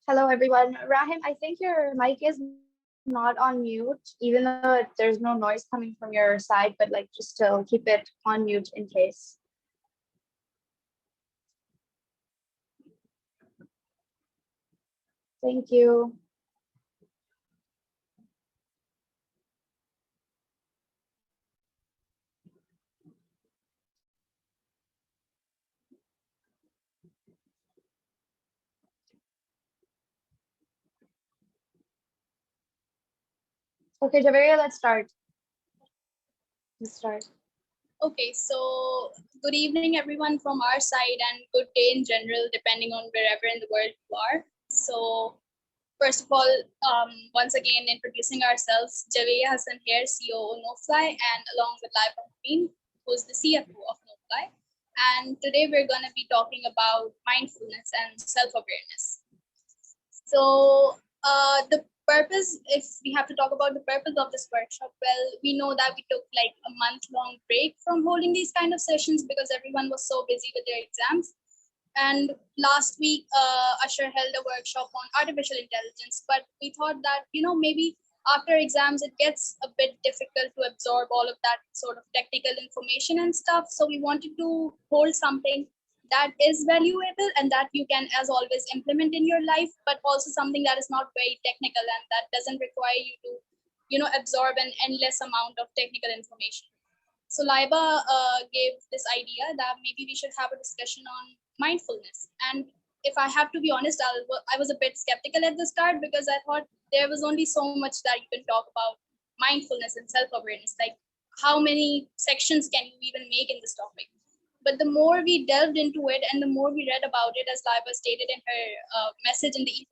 Hello, everyone. Rahim, I think your mic is not on mute, even though there's no noise coming from your side, but like just still keep it on mute in case. Thank you. Okay, Javeria, let's start. Let's start. Okay, so good evening, everyone from our side, and good day in general, depending on wherever in the world you are. So, first of all, once again, introducing ourselves, Javeya Hassan here, CEO of Knowfly, and along with Laiba Mubin, who's the CFO of Knowfly. And today we're going to be talking about mindfulness and self awareness. So, the purpose, if we have to talk about the purpose of this workshop, well, we know that we took like a month-long break from holding these kind of sessions because everyone was so busy with their exams. And last week, Usher held a workshop on artificial intelligence, but we thought that, maybe after exams, it gets a bit difficult to absorb all of that sort of technical information and stuff. So we wanted to hold something that is valuable and that you can, as always, implement in your life, but also something that is not very technical and that doesn't require you to, absorb an endless amount of technical information. So Laiba gave this idea that maybe we should have a discussion on mindfulness. And if I have to be honest, I was a bit skeptical at the start because I thought there was only so much that you can talk about mindfulness and self-awareness. Like, how many sections can you even make in this topic? But the more we delved into it and the more we read about it, as Laiba stated in her message in the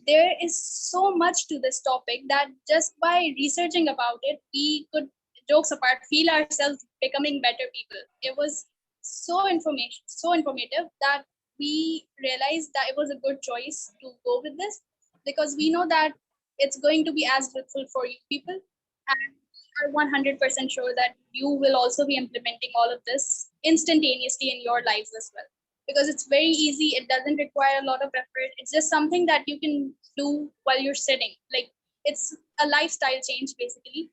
there is so much to this topic that just by researching about it, we could, jokes apart, feel ourselves becoming better people. It was so informative that we realized that it was a good choice to go with this because we know that it's going to be as helpful for you people. And are 100% sure that you will also be implementing all of this instantaneously in your lives as well because it's very easy. It doesn't require a lot of effort. It's just something that you can do while you're sitting. Like, it's a lifestyle change basically,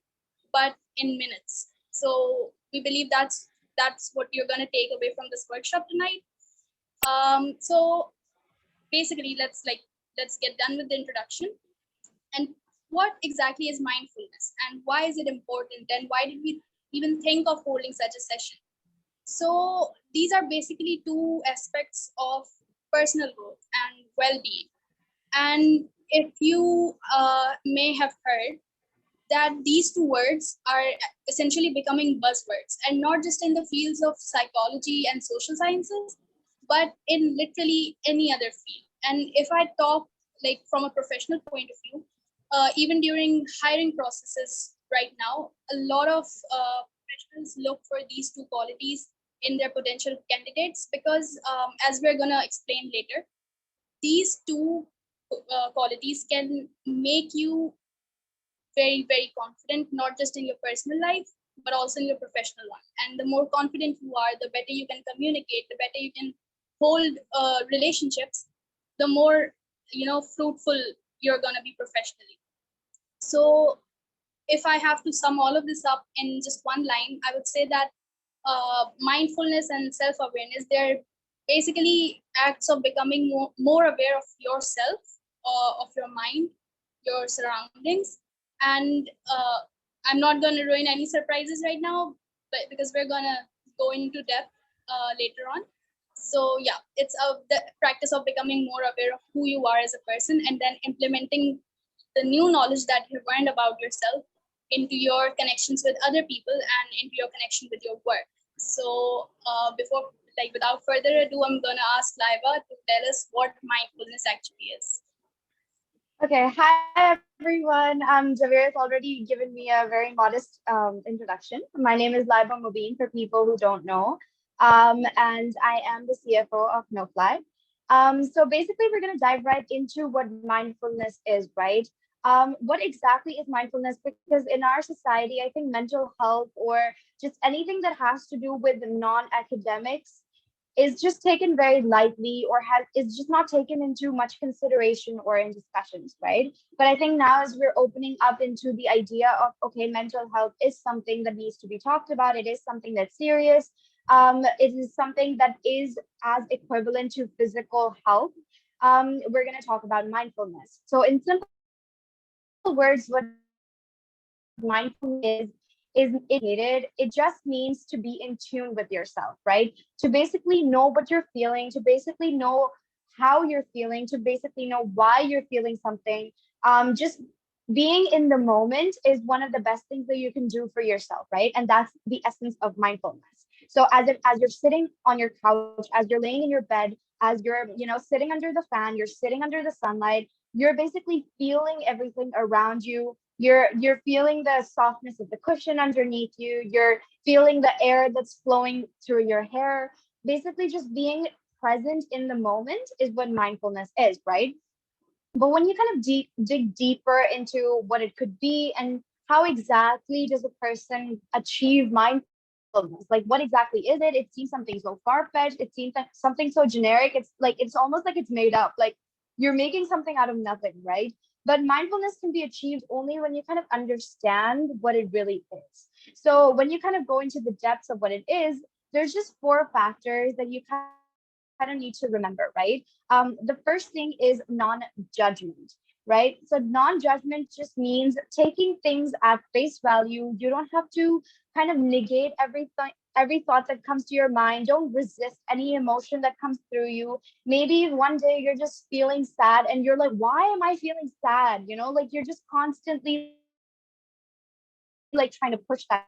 but in minutes. So we believe that's what you're gonna take away from this workshop tonight. So basically, let's get done with the introduction. And what exactly is mindfulness, and why is it important, and why did we even think of holding such a session? So these are basically two aspects of personal growth and well-being. And if you may have heard that these two words are essentially becoming buzzwords, and not just in the fields of psychology and social sciences, but in literally any other field. And if I talk like from a professional point of view, even during hiring processes right now, a lot of professionals look for these two qualities in their potential candidates because, as we're going to explain later, these two qualities can make you very, very confident, not just in your personal life, but also in your professional one. And the more confident you are, the better you can communicate, the better you can hold relationships, the more, fruitful you're going to be professionally. So if I have to sum all of this up in just one line, I would say that mindfulness and self-awareness, they're basically acts of becoming more aware of yourself, of your mind, your surroundings. And I'm not going to ruin any surprises right now, but because we're going to go into depth later on. So yeah, it's the practice of becoming more aware of who you are as a person and then implementing the new knowledge that you've learned about yourself into your connections with other people and into your connection with your work. So without further ado, I'm gonna ask Laiba to tell us what mindfulness actually is. Okay, hi everyone. Javier has already given me a very modest introduction. My name is Laiba Mubin for people who don't know, and I am the CFO of Knowfly. So basically, we're going to dive right into what mindfulness is, right? What exactly is mindfulness? Because in our society, I think mental health or just anything that has to do with non-academics is just taken very lightly, or is just not taken into much consideration or in discussions, right? But I think now, as we're opening up into the idea of, okay, mental health is something that needs to be talked about, it is something that's serious, it is something that is as equivalent to physical health. We're going to talk about mindfulness. So in simple words, what mindfulness is it just means to be in tune with yourself, right? To basically know what you're feeling, to basically know how you're feeling, to basically know why you're feeling something. Just being in the moment is one of the best things that you can do for yourself, right? And that's the essence of mindfulness. So as you're sitting on your couch, as you're laying in your bed, as you're, sitting under the fan, you're sitting under the sunlight, you're basically feeling everything around you. You're feeling the softness of the cushion underneath you. You're feeling the air that's flowing through your hair. Basically, just being present in the moment is what mindfulness is, right? But when you kind of dig deeper into what it could be and how exactly does a person achieve mindfulness, like what exactly is it? It seems something so far-fetched. It seems that something so generic. It's almost like it's made up. Like you're making something out of nothing, right? But mindfulness can be achieved only when you kind of understand what it really is. So when you kind of go into the depths of what it is, there's just four factors that you kind of need to remember, right? The first thing is non-judgment, right? So non-judgment just means taking things at face value. You don't have to kind of negate everything, every thought that comes to your mind. Don't resist any emotion that comes through you. Maybe one day you're just feeling sad and you're like, why am I feeling sad? Like you're just constantly like trying to push that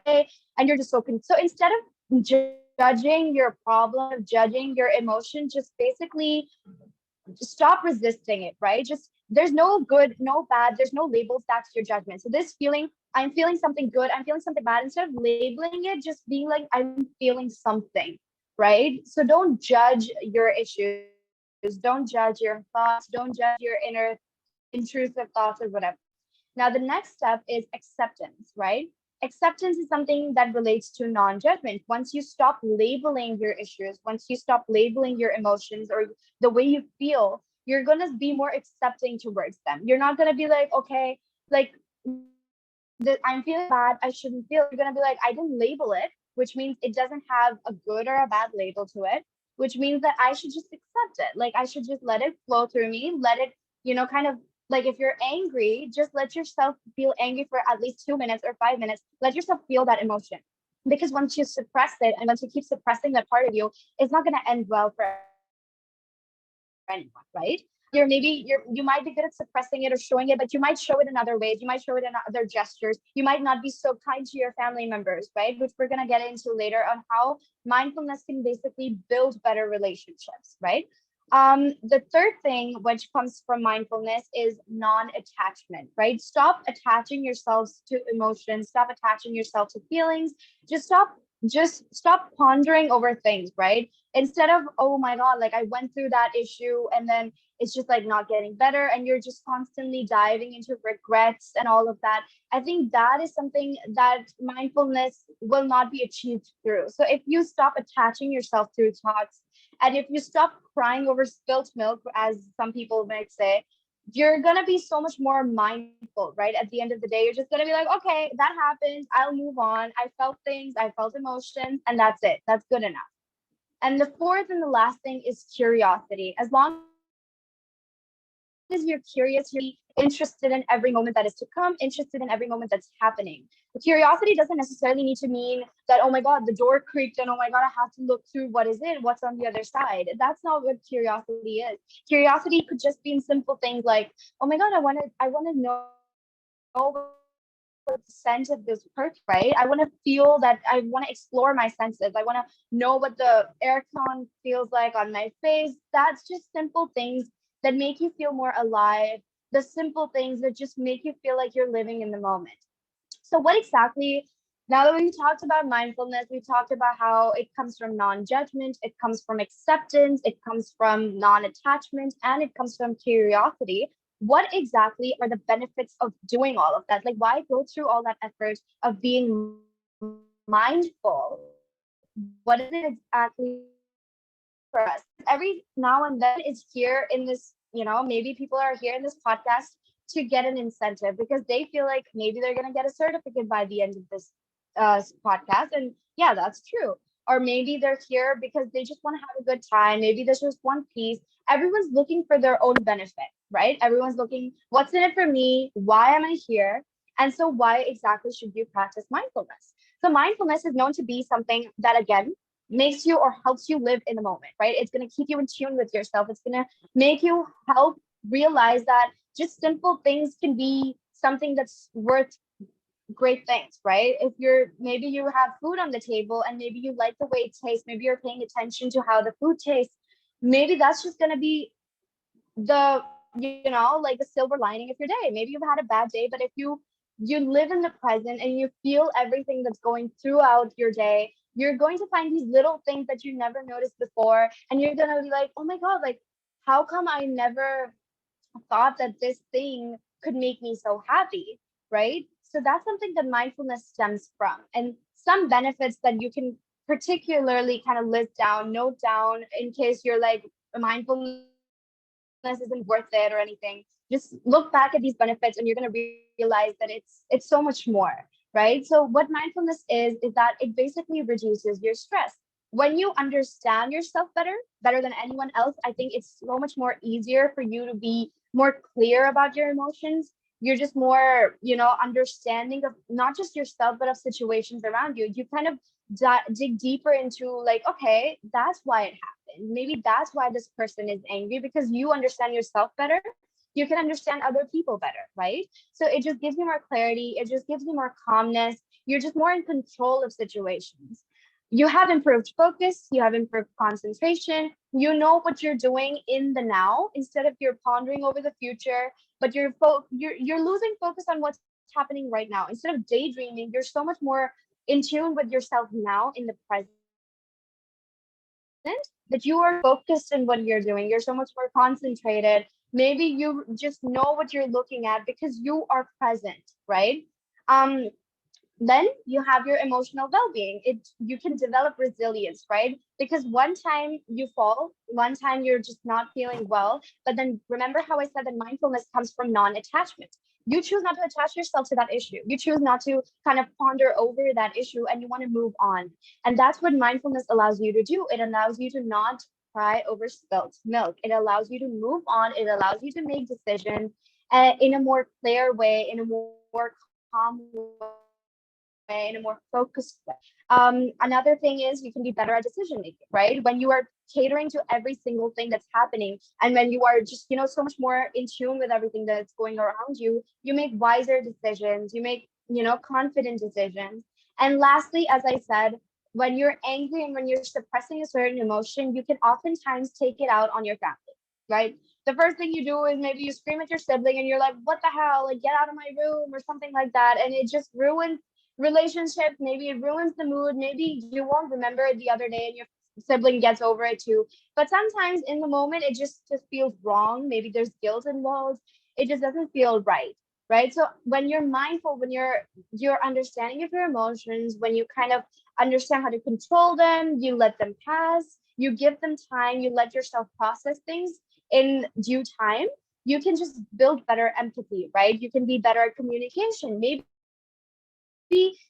away and you're just so so instead of judging your problem, instead of judging your emotion, just basically stop resisting it, right? Just there's no good, no bad, there's no labels attached to your judgment. So this feeling, I'm feeling something good, I'm feeling something bad, instead of labeling it, just being like, I'm feeling something, right? So don't judge your issues, don't judge your thoughts, don't judge your intrusive thoughts or whatever. Now, the next step is acceptance, right? Acceptance is something that relates to non-judgment. Once you stop labeling your issues, once you stop labeling your emotions or the way you feel, you're going to be more accepting towards them. You're not going to be like, okay, like I'm feeling bad, I shouldn't feel it. You're going to be like, I didn't label it, which means it doesn't have a good or a bad label to it, which means that I should just accept it. Like I should just let it flow through me, let it, kind of, like if you're angry, just let yourself feel angry for at least 2 minutes or 5 minutes. Let yourself feel that emotion. Because once you suppress it and once you keep suppressing that part of you, it's not going to end well for anyone, right? You might be good at suppressing it or showing it, but you might show it in other ways. You might show it in other gestures. You might not be so kind to your family members, right? Which we're going to get into later on how mindfulness can basically build better relationships, right? The third thing which comes from mindfulness is non-attachment, right? Stop attaching yourselves to emotions, stop attaching yourself to feelings, just stop pondering over things, right? Instead of, oh my God, like I went through that issue and then it's just like not getting better and you're just constantly diving into regrets and all of that. I think that is something that mindfulness will not be achieved through. So if you stop attaching yourself to thoughts, and if you stop crying over spilt milk, as some people might say, you're going to be so much more mindful, right? At the end of the day, you're just going to be like, okay, that happened. I'll move on. I felt things, I felt emotions, and that's it. That's good enough. And the fourth and the last thing is curiosity. As long as you're curious, you're going to be interested in every moment that is to come, interested in every moment that's happening. The curiosity doesn't necessarily need to mean that, oh my God, the door creaked and oh my God, I have to look through what is it, what's on the other side. That's not what curiosity is. Curiosity could just be in simple things like, oh my God, I want to know what the scent of this perfume, right? I want to feel that, I want to explore my senses. I want to know what the aircon feels like on my face. That's just simple things that make you feel more alive. The simple things that just make you feel like you're living in the moment. So what exactly, now that we've talked about mindfulness, we talked about how it comes from non-judgment, it comes from acceptance, it comes from non-attachment, and it comes from curiosity. What exactly are the benefits of doing all of that? Like why go through all that effort of being mindful, right? what is it exactly for us? Because every now and then it's here in this, maybe people are here in this podcast to get an incentive because they feel like maybe they're going to get a certificate by the end of this podcast. And yeah, that's true. Or maybe they're here because they just want to have a good time. Maybe there's just one piece. Everyone's looking for their own benefit, right? Everyone's looking, what's in it for me? Why am I here? And so, why exactly should you practice mindfulness? So, mindfulness is known to be something that, again, makes you or helps you live in the moment, right? It's going to keep you in tune with yourself. It's going to make you help realize that just simple things can be something that's worth great things, right? If you're maybe you have food on the table and maybe you like the way it tastes, maybe you're paying attention to how the food tastes, maybe that's just going to be the like the silver lining of your day. Maybe you've had a bad day, but if you live in the present and you feel everything that's going throughout your day, you're going to find these little things that you never noticed before, and you're going to be like, oh my god, like how come I never thought that this thing could make me so happy, right? So that's something that mindfulness stems from. And some benefits that you can particularly kind of list down, note down in case you're like, mindfulness isn't worth it or anything. Just look back at these benefits and you're going to realize that it's so much more, right? So what mindfulness is that it basically reduces your stress. When you understand yourself better than anyone else, I think it's so much more easier for you to be more clear about your emotions. You're just more, understanding of not just yourself, but of situations around you. You kind of dig deeper into like, okay, that's why it happened. Maybe that's why this person is angry, because you understand yourself better. You can understand other people better, right? So it just gives you more clarity. It just gives you more calmness. You're just more in control of situations. You have improved focus, you have improved concentration, you know what you're doing in the now instead of you're pondering over the future, but you're losing focus on what's happening right now. Instead of daydreaming, you're so much more in tune with yourself now in the present, that you are focused in what you're doing. You're so much more concentrated. Maybe you just know what you're looking at because you are present, right? um then you have your emotional well-being. You can develop resilience, right? Because one time you fall, one time you're just not feeling well, but then remember how I said that mindfulness comes from non-attachment. You choose not to attach yourself to that issue. You choose not to kind of ponder over that issue, and you want to move on. And that's what mindfulness allows you to do. It allows you to not cry over spilt milk. It allows you to move on. It allows you to make decisions in a more clear way, in a more calm way, in a more focused way. Another thing is you can be better at decision making, right? When you are catering to every single thing that's happening, and when you are just, so much more in tune with everything that's going around you, you make wiser decisions, you make, confident decisions. And lastly, as I said, when you're angry and when you're suppressing a certain emotion, you can oftentimes take it out on your family, right? The first thing you do is maybe you scream at your sibling and you're like, what the hell, like get out of my room or something like that. And it just ruins relationships. Maybe it ruins the mood. Maybe you won't remember it the other day and your sibling gets over it too. But sometimes in the moment, it just feels wrong. Maybe there's guilt involved. It just doesn't feel right. Right. So when you're mindful, when you're understanding of your emotions, when you kind of understand how to control them, you let them pass, you give them time, you let yourself process things in due time, you can just build better empathy, right? You can be better at communication. Maybe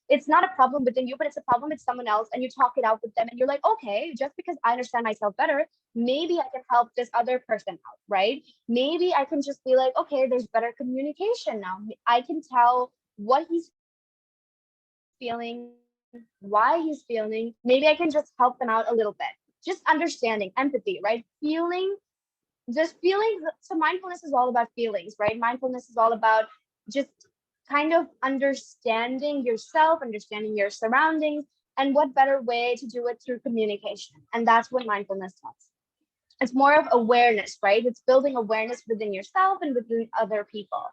it's not a problem within you, but it's a problem with someone else, and you talk it out with them and you're like, okay, just because I understand myself better, maybe I can help this other person out, right? Maybe I can just be like, okay, there's better communication now. I can tell what he's feeling, why he's feeling. Maybe I can just help them out a little bit. Just understanding, empathy, right? Just feelings. So mindfulness is all about feelings, right? Mindfulness is all about just kind of understanding yourself, understanding your surroundings, and what better way to do it through communication. And that's what mindfulness does. It's more of awareness, right? It's building awareness within yourself and within other people.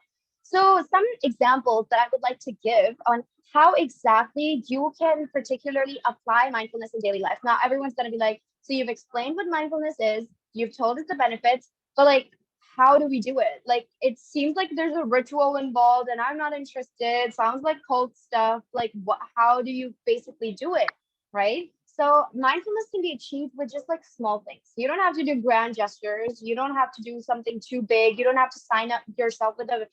So some examples that I would like to give on how exactly you can particularly apply mindfulness in daily life. Now, everyone's going to be like, so you've explained what mindfulness is, you've told us the benefits, but like, how do we do it? Like, it seems like there's a ritual involved and I'm not interested. Sounds like cult stuff. Like, what, how do you basically do it? Right? So mindfulness can be achieved with just like small things. You don't have to do grand gestures. You don't have to do something too big. You don't have to sign up yourself with a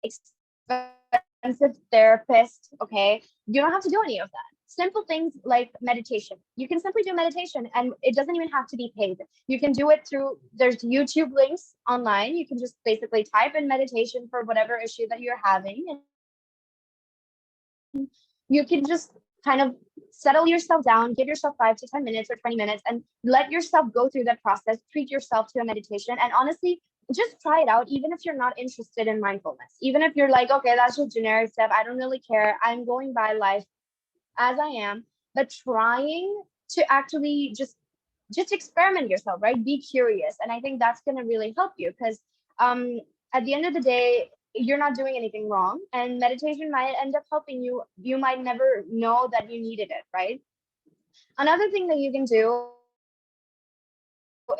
expensive therapist. Okay. You don't have to do any of that. Simple things like meditation. You can simply do meditation and it doesn't even have to be paid. You can do it through, there's YouTube links online. You can just basically type in meditation for whatever issue that you're having. And you can just kind of settle yourself down, give yourself 5 to 10 minutes or 20 minutes, and let yourself go through that process, treat yourself to a meditation. And honestly, just try it out, even if you're not interested in mindfulness. Even if you're like, okay, that's just generic stuff. I don't really care. I'm going by life as I am, but trying to actually just experiment yourself, right? Be curious. And I think that's going to really help you because um, at the end of the day, you're not doing anything wrong. And meditation might end up helping you. You might never know that you needed it, right? Another thing that you can do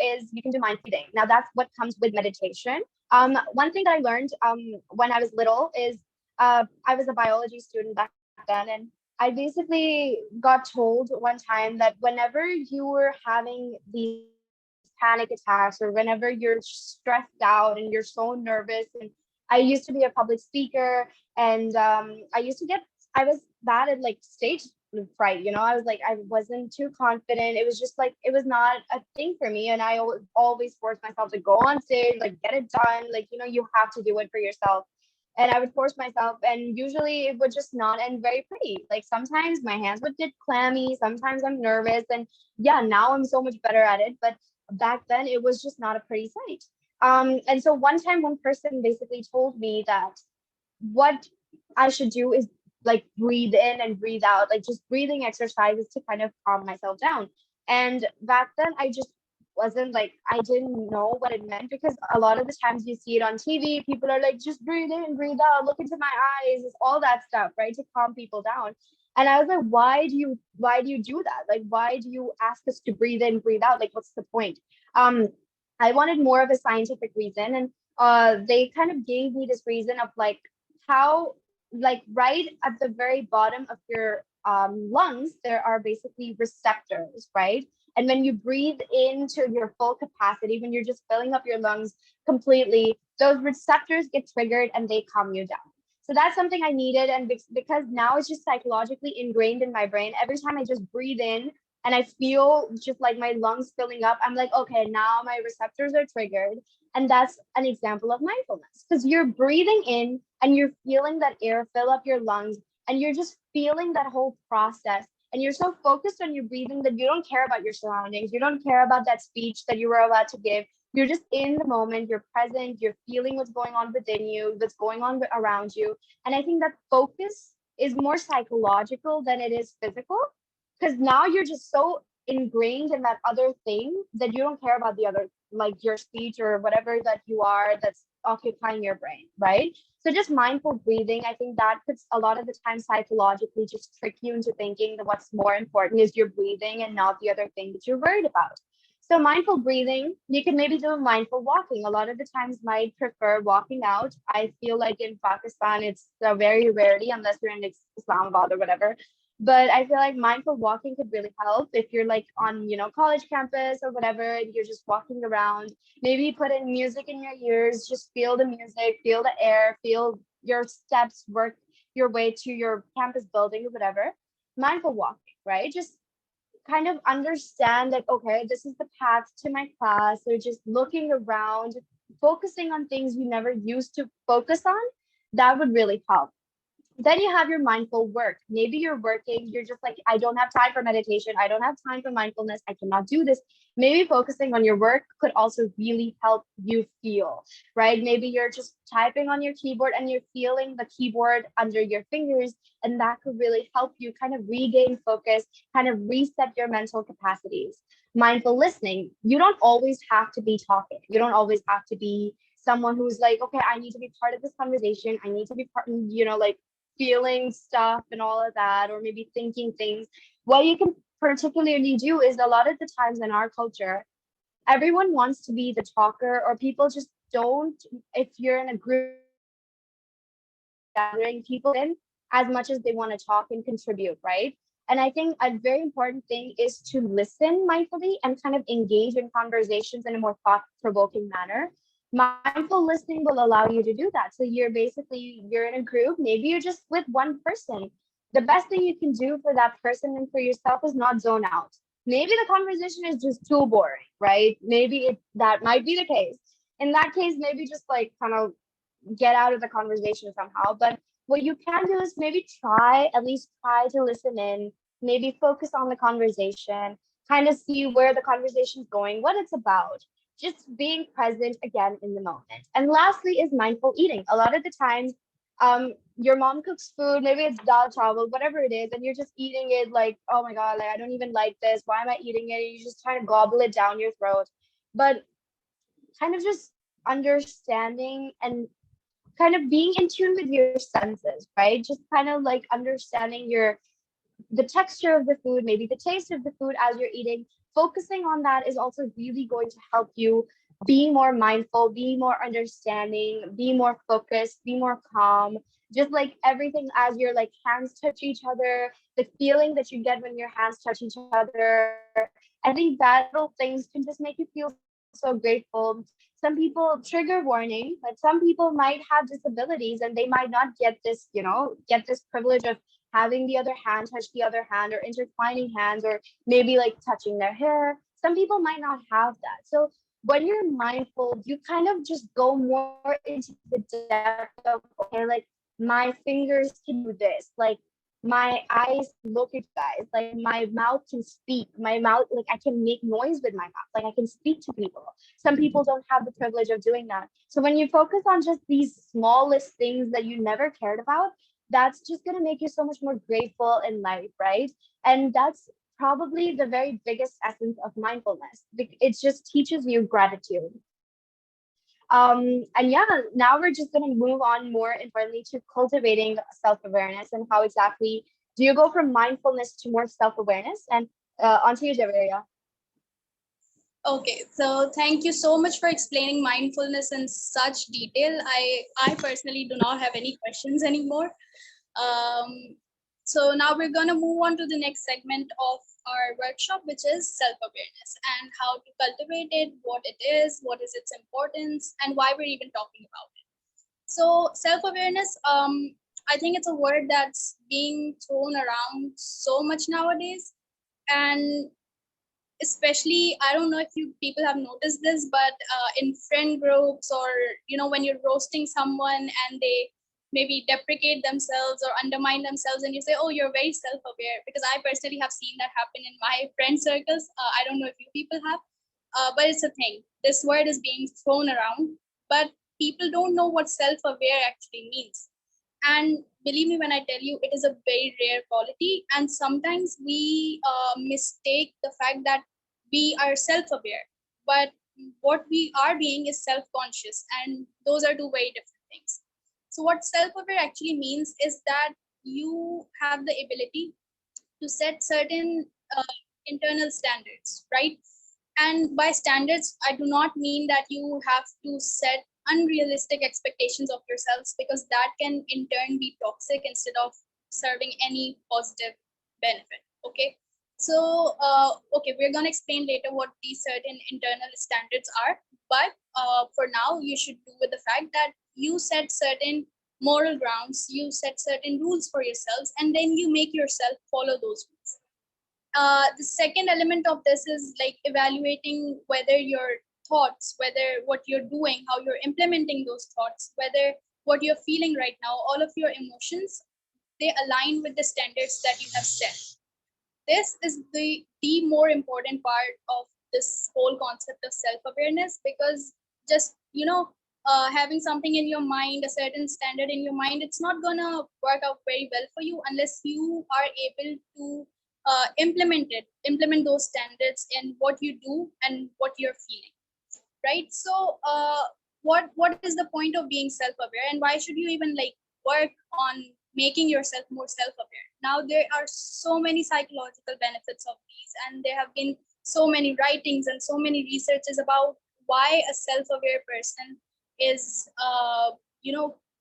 is you can do mindful breathing. Now, that's what comes with meditation. One thing that I learned when I was little is I was a biology student back then, and I basically got told one time that whenever you were having these panic attacks or whenever you're stressed out and you're so nervous, and I used to be a public speaker, and I was bad at like stage fright. I was like, I wasn't too confident. It was just like, it was not a thing for me. And I always forced myself to go on stage, like get it done. Like, you have to do it for yourself. And I would force myself, and usually it would just not end very pretty. Like sometimes my hands would get clammy, sometimes I'm nervous. And yeah, now I'm so much better at it. But back then it was just not a pretty sight. And so one time, one person basically told me that what I should do is like breathe in and breathe out, like just breathing exercises to kind of calm myself down. And back then, I just wasn't like, I didn't know what it meant because a lot of the times you see it on TV, people are like, just breathe in, breathe out, look into my eyes, it's all that stuff, right? To calm people down. And I was like, why do you do that? Like, why do you ask us to breathe in, breathe out? Like, what's the point? Um, I wanted more of a scientific reason, and they kind of gave me this reason of like how, like right at the very bottom of your lungs, there are basically receptors, right? And when you breathe into your full capacity, when you're just filling up your lungs completely, those receptors get triggered and they calm you down. So that's something I needed. And because now it's just psychologically ingrained in my brain, every time I just breathe in and I feel just like my lungs filling up, I'm like, okay, now my receptors are triggered. And that's an example of mindfulness because you're breathing in and you're feeling that air fill up your lungs and you're just feeling that whole process. And you're so focused on your breathing that you don't care about your surroundings. You don't care about that speech that you were about to give. You're just in the moment, you're present, you're feeling what's going on within you, what's going on around you. And I think that focus is more psychological than it is physical because now you're just so ingrained in that other thing that you don't care about the other, like your speech or whatever that you are that's occupying your brain, right? So just mindful breathing, I think that could a lot of the time psychologically just trick you into thinking that what's more important is your breathing and not the other thing that you're worried about. So mindful breathing, you can maybe do mindful walking. A lot of the times might prefer walking out. I feel like in Pakistan, it's very rarely, unless you're in Islamabad or whatever. But I feel like mindful walking could really help if you're like on, college campus or whatever, and you're just walking around. Maybe put in music in your ears, just feel the music, feel the air, feel your steps work your way to your campus building or whatever. Mindful walking, right? Just kind of understand that, okay, this is the path to my class. So just looking around, focusing on things you never used to focus on, that would really help. Then you have your mindful work. Maybe you're working, you're just like, I don't have time for meditation. I don't have time for mindfulness. I cannot do this. Maybe focusing on your work could also really help you feel, right? Maybe you're just typing on your keyboard and you're feeling the keyboard under your fingers. And that could really help you kind of regain focus, kind of reset your mental capacities. Mindful listening, you don't always have to be talking. You don't always have to be someone who's like, okay, I need to be part of this conversation. I need to be part, like feeling stuff and all of that, or maybe thinking things. What you can particularly do is a lot of the times in our culture, everyone wants to be the talker, or people just don't. If you're in a group gathering, people in as much as they want to talk and contribute, right? And I think a very important thing is to listen mindfully and kind of engage in conversations in a more thought-provoking manner. Mindful listening will allow you to do that. So you're in a group, maybe you're just with one person. The best thing you can do for that person and for yourself is not zone out. Maybe the conversation is just too boring, right? That might be the case. In that case, maybe just like kind of get out of the conversation somehow. But what you can do is maybe at least try to listen in, maybe focus on the conversation, kind of see where the conversation is going, what it's about, just being present again in the moment. And lastly is mindful eating. A lot of the times, your mom cooks food, maybe it's dal chawal, whatever it is, and you're just eating it like, oh my God, like I don't even like this. Why am I eating it? And you just try to gobble it down your throat. But kind of just understanding and kind of being in tune with your senses, right? Just kind of like understanding the texture of the food, maybe the taste of the food as you're eating. Focusing on that is also really going to help you be more mindful, be more understanding, be more focused, be more calm. Just like everything as your like hands touch each other, the feeling that you get when your hands touch each other. I think that little things can just make you feel so grateful. Some people, trigger warning, but some people might have disabilities and they might not get this privilege of having the other hand touch the other hand or intertwining hands or maybe like touching their hair. Some people might not have that. So when you're mindful, you kind of just go more into the depth of, okay, like my fingers can do this, like my eyes can look at you guys, like my mouth can speak, my mouth, like I can make noise with my mouth, like I can speak to people. Some people don't have the privilege of doing that. So when you focus on just these smallest things that you never cared about, that's just going to make you so much more grateful in life, right? And that's probably the very biggest essence of mindfulness. It just teaches you gratitude. And yeah, now we're just going to move on more importantly to cultivating self-awareness and how exactly do you go from mindfulness to more self-awareness. And onto you, Javeria. Okay, so thank you so much for explaining mindfulness in such detail. I personally do not have any questions anymore. Um, so now we're gonna move on to the next segment of our workshop, which is self-awareness and how to cultivate it, what is its importance, and why we're even talking about it. So self-awareness, I think it's a word that's being thrown around so much nowadays, and especially I don't know if you people have noticed this, but in friend groups or when you're roasting someone and they maybe deprecate themselves or undermine themselves and you say, oh, you're very self-aware, because I personally have seen that happen in my friend circles. I don't know if you people have, but it's a thing. This word is being thrown around, but people don't know what self-aware actually means. And believe me when I tell you, it is a very rare quality. And sometimes we mistake the fact that we are self-aware, but what we are being is self-conscious, and those are two very different things. So what self-aware actually means is that you have the ability to set certain internal standards, right? And by standards, I do not mean that you have to set unrealistic expectations of yourselves, because that can in turn be toxic instead of serving any positive benefit. Okay. So, okay, we're going to explain later what these certain internal standards are. But for now, you should do with the fact that you set certain moral grounds, you set certain rules for yourselves, and then you make yourself follow those rules. The second element of this is like evaluating whether your thoughts, whether what you're doing, how you're implementing those thoughts, whether what you're feeling right now, all of your emotions, they align with the standards that you have set. This is the more important part of this whole concept of self-awareness, because just having something in your mind, a certain standard in your mind, it's not gonna work out very well for you unless you are able to implement those standards in what you do and what you're feeling, right? So what is the point of being self-aware, and why should you even like work on making yourself more self-aware? Now there are so many psychological benefits of these, and there have been so many writings and so many researches about why a self-aware person is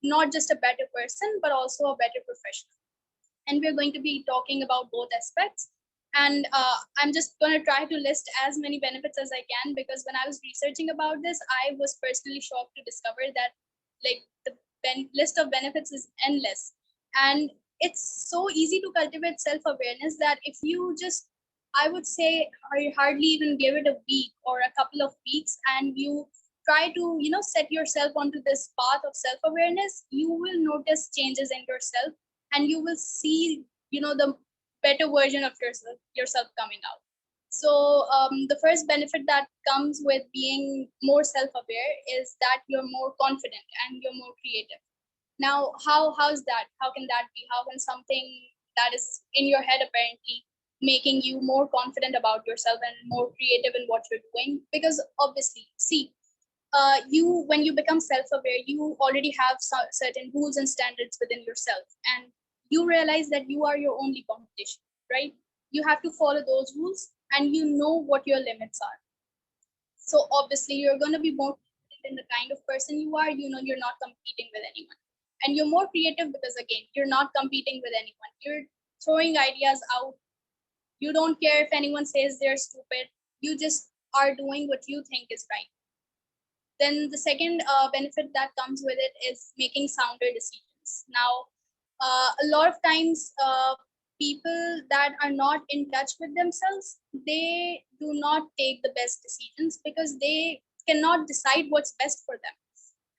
not just a better person but also a better professional. and we're going to be talking about both aspects. And I'm just going to try to list as many benefits as I can, because when I was researching about this, I was personally shocked to discover that like the list of benefits is endless. And it's so easy to cultivate self-awareness that if you just, I would say, hardly even give it a week or a couple of weeks, and you try to, set yourself onto this path of self-awareness, you will notice changes in yourself, and you will see, the better version of yourself coming out. So the first benefit that comes with being more self-aware is that you're more confident and you're more creative. Now, how's that? How can that be? How can something that is in your head apparently making you more confident about yourself and more creative in what you're doing? Because obviously, see, you when you become self-aware, you already have certain rules and standards within yourself, and you realize that you are your only competition, right? You have to follow those rules, and you know what your limits are. So obviously, you're going to be more confident in the kind of person you are. You're not competing with anyone, and you're more creative because again, you're not competing with anyone. You're throwing ideas out. You don't care if anyone says they're stupid. You just are doing what you think is right. Then the second benefit that comes with it is making sounder decisions. Now, a lot of times, people that are not in touch with themselves, they do not take the best decisions because they cannot decide what's best for them.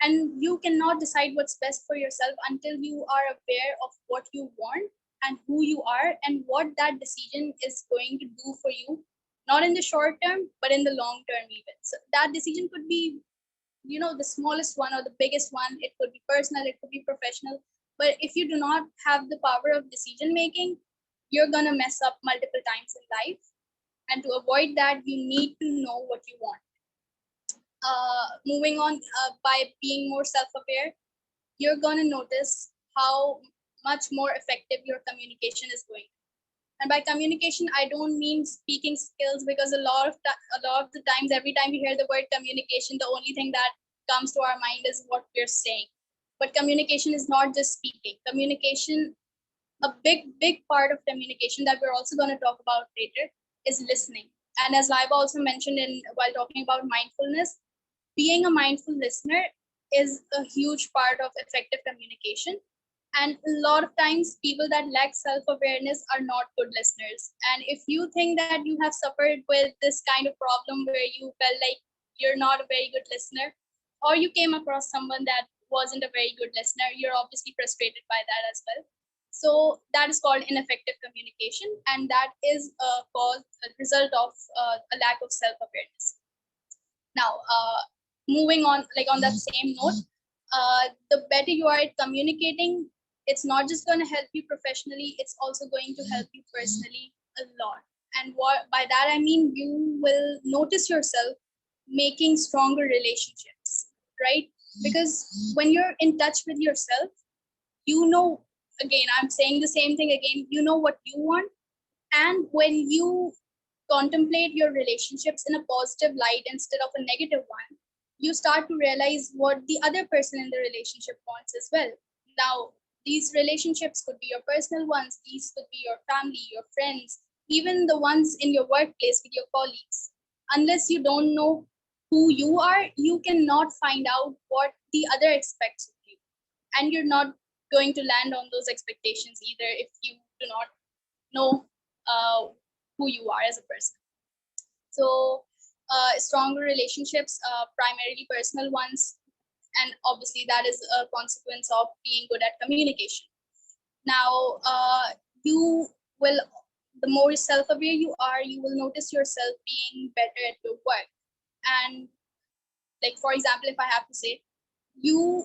And you cannot decide what's best for yourself until you are aware of what you want and who you are and what that decision is going to do for you, not in the short term, but in the long term even. So that decision could be, the smallest one or the biggest one. It could be personal, it could be professional. But if you do not have the power of decision making, you're going to mess up multiple times in life. And to avoid that, you need to know what you want. Moving on, by being more self-aware, you're going to notice how much more effective your communication is going. And by communication, I don't mean speaking skills, because a lot of the times, every time we hear the word communication, the only thing that comes to our mind is what we're saying. But communication is not just speaking. Communication, a big part of communication that we're also going to talk about later, is listening. And as Laiba also mentioned in while talking about mindfulness, being a mindful listener is a huge part of effective communication. And a lot of times, people that lack self-awareness are not good listeners. And if you think that you have suffered with this kind of problem where you felt like you're not a very good listener, or you came across someone that wasn't a very good listener, you're obviously frustrated by that as well. So that is called ineffective communication, and that is a result of a lack of self-awareness. Now, moving on, like on that same note, the better you are at communicating, it's not just going to help you professionally, it's also going to help you personally a lot. And what by that I mean, you will notice yourself making stronger relationships, right? Because when you're in touch with yourself, you know, again, I'm saying the same thing again, you know what you want. And when you contemplate your relationships in a positive light instead of a negative one, you start to realize what the other person in the relationship wants as well. Now, these relationships could be your personal ones, these could be your family, your friends, even the ones in your workplace with your colleagues. Unless you don't know who you are, you cannot find out what the other expects of you. And you're not going to land on those expectations either if you do not know uh, who you are as a person. So, stronger relationships, primarily personal ones, and obviously that is a consequence of being good at communication. Now, you will, the more self-aware you are, you will notice yourself being better at your work. And like, for example, if I have to say, you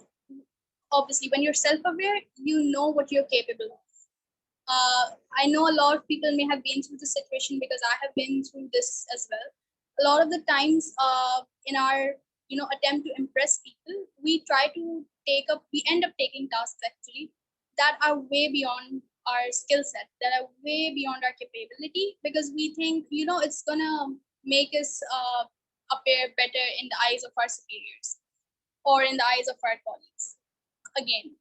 obviously, when you're self-aware, you know what you're capable of. I know a lot of people may have been through this situation because I have been through this as well. A lot of the times, in our attempt to impress people, we end up taking tasks actually that are way beyond our skill set, that are way beyond our capability, because we think it's gonna make us appear better in the eyes of our superiors or in the eyes of our colleagues. Again,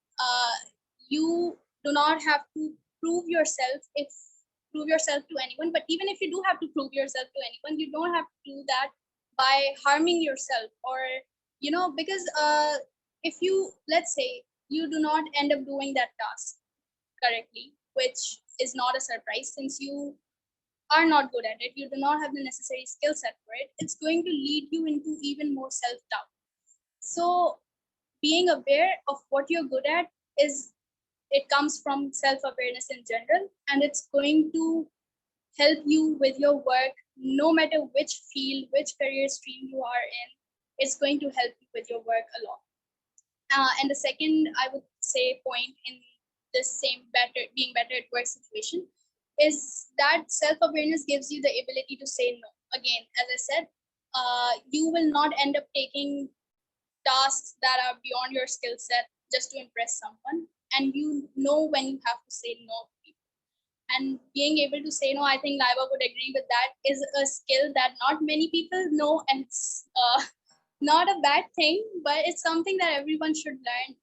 you do not have to prove yourself to anyone. But even if you do have to prove yourself to anyone, you don't have to do that by harming yourself, or because if you, let's say, you do not end up doing that task correctly, which is not a surprise since you are not good at it, you do not have the necessary skill set for it, it's going to lead you into even more self-doubt. So being aware of what you're good at is, it comes from self-awareness in general, and it's going to help you with your work, no matter which field, which career stream you are in. It's going to help you with your work a lot. And the second, I would say, point in this same being better at work situation is that self-awareness gives you the ability to say no. Again, as I said, you will not end up taking tasks that are beyond your skill set just to impress someone, and you know when you have to say no to people. And being able to say no, I think Laiba would agree with that, is a skill that not many people know, and it's not a bad thing, but it's something that everyone should learn.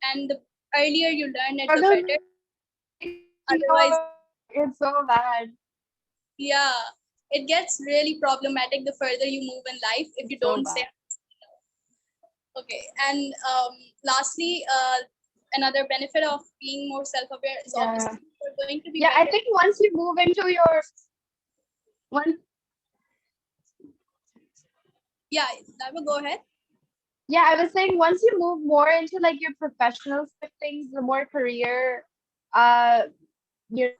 And the earlier you learn it, the better. Otherwise, It's so bad. yeah, it gets really problematic the further you move in life if you So don't say bad. no. Okay. And lastly, another benefit of being more self-aware is Yeah. obviously you're going to be Yeah, I better. think once you move into your one Yeah, I will go ahead. yeah, I was saying once you move more into like your professional side of things, the more career uh your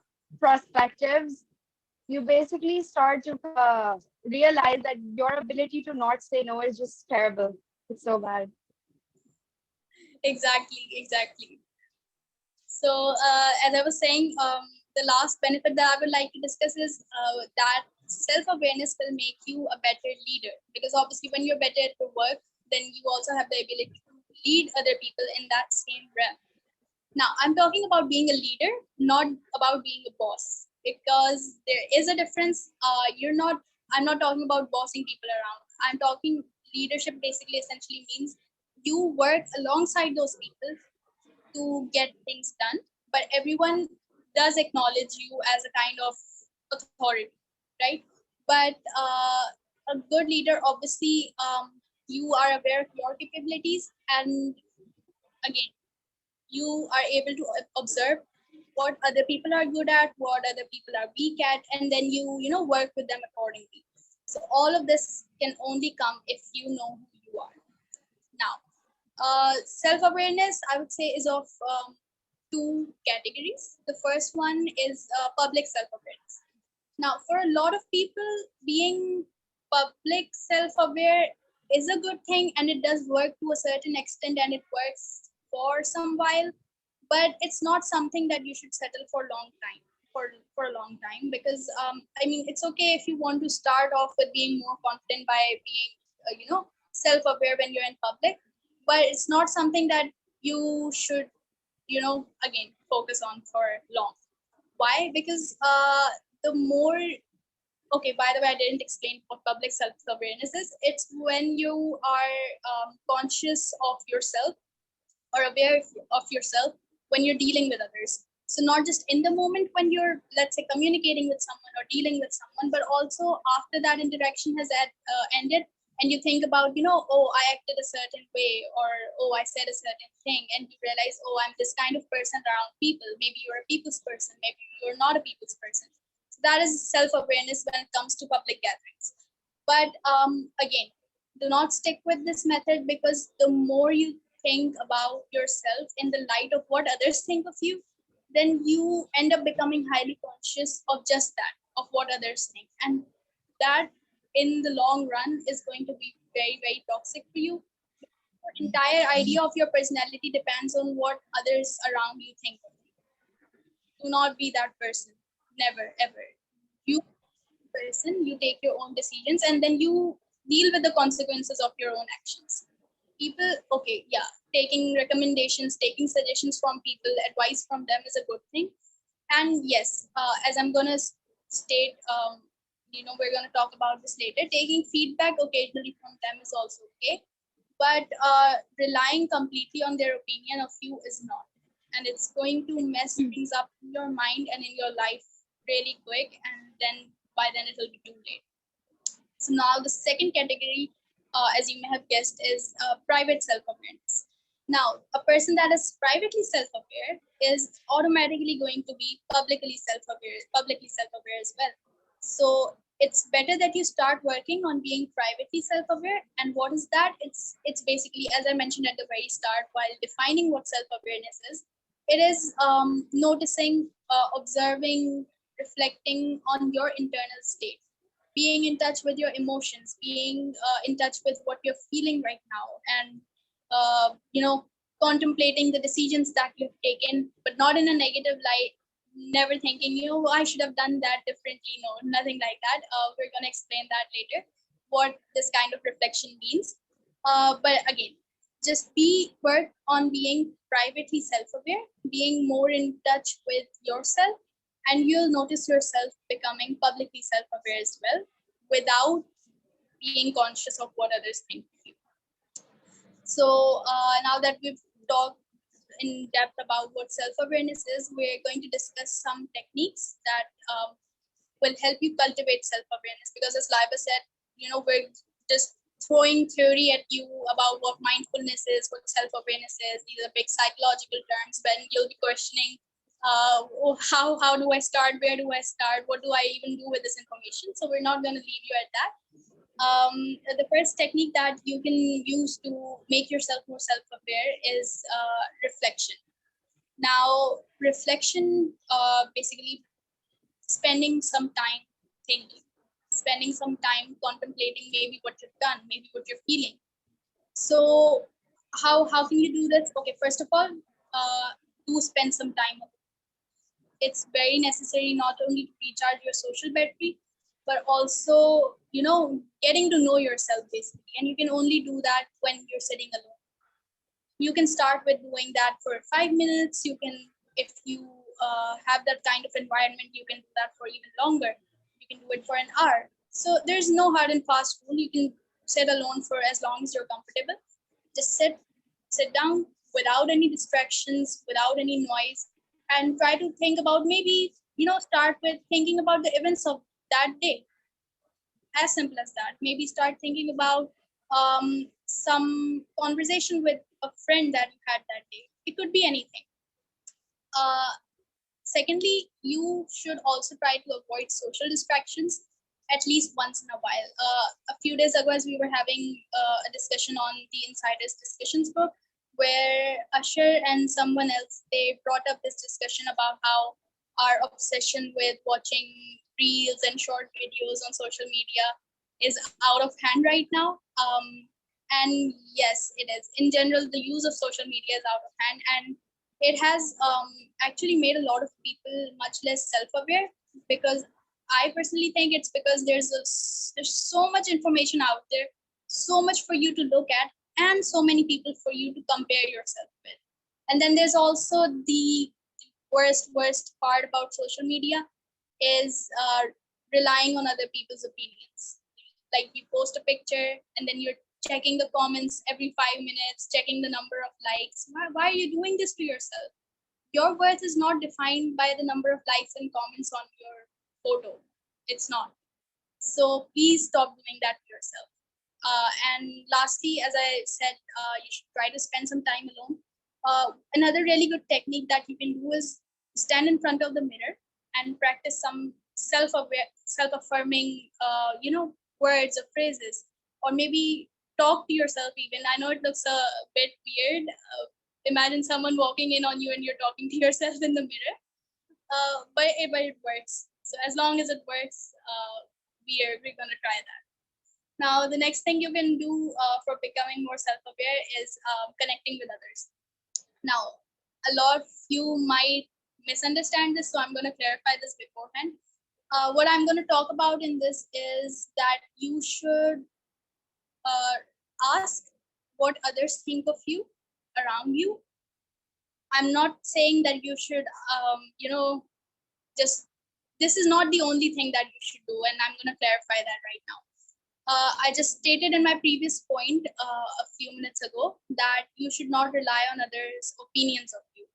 perspectives, you basically start to realize that your ability to not say no is just terrible. It's so bad. Exactly, exactly. So, as I was saying, the last benefit that I would like to discuss is that self-awareness will make you a better leader. Because obviously, when you're better at your work, then you also have the ability to lead other people in that same realm. Now, I'm talking about being a leader, not about being a boss, because there is a difference. I'm not talking about bossing people around. I'm talking leadership basically essentially means you work alongside those people to get things done, but everyone does acknowledge you as a kind of authority, right? But a good leader, obviously, you are aware of your capabilities, and again, you are able to observe what other people are good at, what other people are weak at, and then you work with them accordingly. So all of this can only come if you know who you are. Now, self-awareness, I would say, is of two categories. The first one is public self-awareness. Now, for a lot of people, being public self-aware is a good thing, and it does work to a certain extent, and it works for some while, but it's not something that you should settle for a long time. For a long time, because I mean, it's okay if you want to start off with being more confident by being self-aware when you're in public, but it's not something that you should again focus on for long. Why? Because the more, okay, by the way, I didn't explain what public self-awareness is. It's when you are conscious of yourself or aware of yourself when you're dealing with others. So not just in the moment when you're, let's say, communicating with someone or dealing with someone, but also after that interaction has ended, and you think about, oh, I acted a certain way, or oh, I said a certain thing, and you realize, oh, I'm this kind of person around people. Maybe you're a people's person, maybe you're not a people's person. So that is self-awareness when it comes to public gatherings. But again, do not stick with this method, because the more you think about yourself in the light of what others think of you, then you end up becoming highly conscious of just that, of what others think. And that in the long run is going to be very, very toxic for you. Your entire idea of your personality depends on what others around you think of you. Do not be that person. Never, ever. You person, you take your own decisions, and then you deal with the consequences of your own actions. People, okay, yeah, taking recommendations, taking suggestions from people, advice from them is a good thing. And yes, as I'm gonna state, we're gonna talk about this later. Taking feedback occasionally from them is also okay, but relying completely on their opinion of you is not. and it's going to mess things up in your mind and in your life really quick, and then by then it will be too late. So now the second category, as you may have guessed, is private self-awareness. Now, a person that is privately self-aware is automatically going to be publicly self-aware as well. So it's better that you start working on being privately self-aware. And what is that? It's basically, as I mentioned at the very start, while defining what self-awareness is, it is noticing, observing, reflecting on your internal state, being in touch with your emotions, being in touch with what you're feeling right now, and contemplating the decisions that you've taken, but not in a negative light. Never thinking, I should have done that differently. No, nothing like that. We're going to explain that later, what this kind of reflection means. But again, just work on being privately self-aware, being more in touch with yourself, and you'll notice yourself becoming publicly self-aware as well, without being conscious of what others think of you. So now that we've talked in depth about what self-awareness is, we're going to discuss some techniques that will help you cultivate self-awareness. Because as Laiba said, we're just throwing theory at you about what mindfulness is, what self-awareness is. These are big psychological terms. When you'll be questioning, how do I start? Where do I start? What do I even do with this information? So we're not going to leave you at that. The first technique that you can use to make yourself more self-aware is reflection. Now, reflection basically spending some time thinking, spending some time contemplating maybe what you've done, maybe what you're feeling. So how can you do this? Okay, first of all, do spend some time. It's very necessary not only to recharge your social battery, but also, getting to know yourself basically. And you can only do that when you're sitting alone. You can start with doing that for 5 minutes. You can, if you have that kind of environment, you can do that for even longer. You can do it for an hour. So there's no hard and fast rule. You can sit alone for as long as you're comfortable. Just sit down without any distractions, without any noise, and try to think about, maybe, start with thinking about the events of that day. As simple as that. Maybe start thinking about some conversation with a friend that you had that day. It could be anything. Uh, Secondly, you should also try to avoid social distractions at least once in a while. A few days ago, as we were having a discussion on the Insiders Discussions book, where Usher and someone else, they brought up this discussion about how our obsession with watching reels and short videos on social media is out of hand right now. And yes, it is. In general, the use of social media is out of hand, and it has actually made a lot of people much less self-aware, because I personally think it's because there's so much information out there, so much for you to look at, and so many people for you to compare yourself with. And then there's also the worst part about social media is relying on other people's opinions. Like, you post a picture and then you're checking the comments every 5 minutes, checking the number of likes. Why are you doing this to yourself? Your worth is not defined by the number of likes and comments on your photo. It's not. So please stop doing that to yourself. And lastly, as I said, you should try to spend some time alone. Another really good technique that you can do is stand in front of the mirror and practice some self-affirming, words or phrases, or maybe talk to yourself even. I know it looks a bit weird. Imagine someone walking in on you and you're talking to yourself in the mirror. But it works. So as long as it works, we're gonna try that. Now, the next thing you can do for becoming more self-aware is connecting with others. Now, a lot of you might misunderstand this, so I'm going to clarify this beforehand. What I'm going to talk about in this is that you should ask what others think of you around you. I'm not saying that you should, just, this is not the only thing that you should do, and I'm going to clarify that right now. I just stated in my previous point a few minutes ago that you should not rely on others' opinions of you.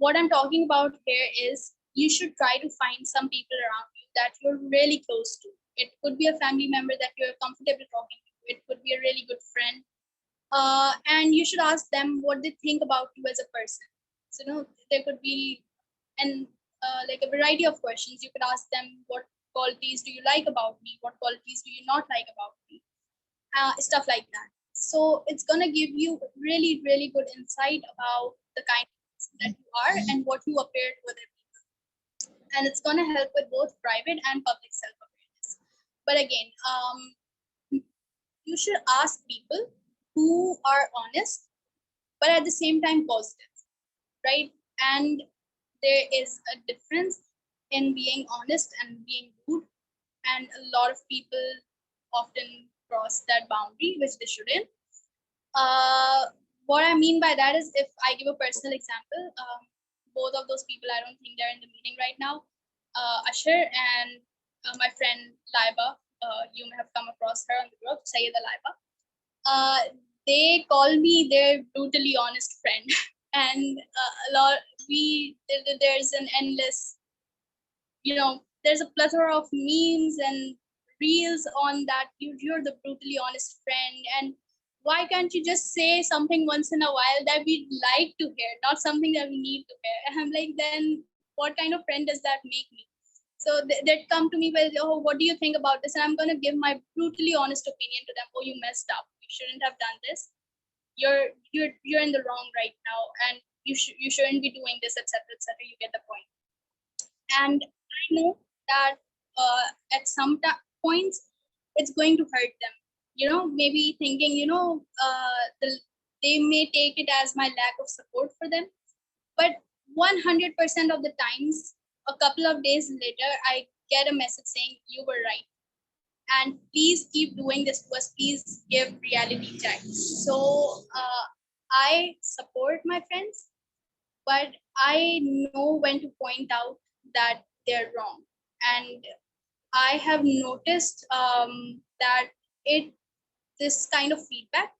what I'm talking about here is you should try to find some people around you that you're really close to. It could be a family member that you're comfortable talking to. It could be a really good friend. And you should ask them what they think about you as a person. So, there could be like a variety of questions. You could ask them, what qualities do you like about me? What qualities do you not like about me? Stuff like that. So it's gonna give you really, really good insight about the kind of person that you are and what you appear to other people. And it's gonna help with both private and public self-awareness. But again, you should ask people who are honest, but at the same time positive, right? And there is a difference in being honest and being rude, and a lot of people often cross that boundary, which they shouldn't. What I mean by that is, if I give a personal example, both of those people, I don't think they're in the meeting right now. Asher and my friend Laiba, you may have come across her on the group, Sayyida Laiba. They call me their brutally honest friend, and there's an endless, there's a plethora of memes and reels on that. You're the brutally honest friend, and why can't you just say something once in a while that we'd like to hear, not something that we need to hear? And I'm like, then what kind of friend does that make me? So they'd come to me with, oh, what do you think about this? And I'm going to give my brutally honest opinion to them. Oh, you messed up. You shouldn't have done this. You're in the wrong right now, and you shouldn't be doing this, etc., etc. You get the point. And I know that at some points it's going to hurt them. Maybe thinking, they may take it as my lack of support for them. But 100% of the times, a couple of days later, I get a message saying, you were right. And please keep doing this to us. Please give reality checks. So I support my friends, but I know when to point out that they're wrong. And I have noticed that this kind of feedback,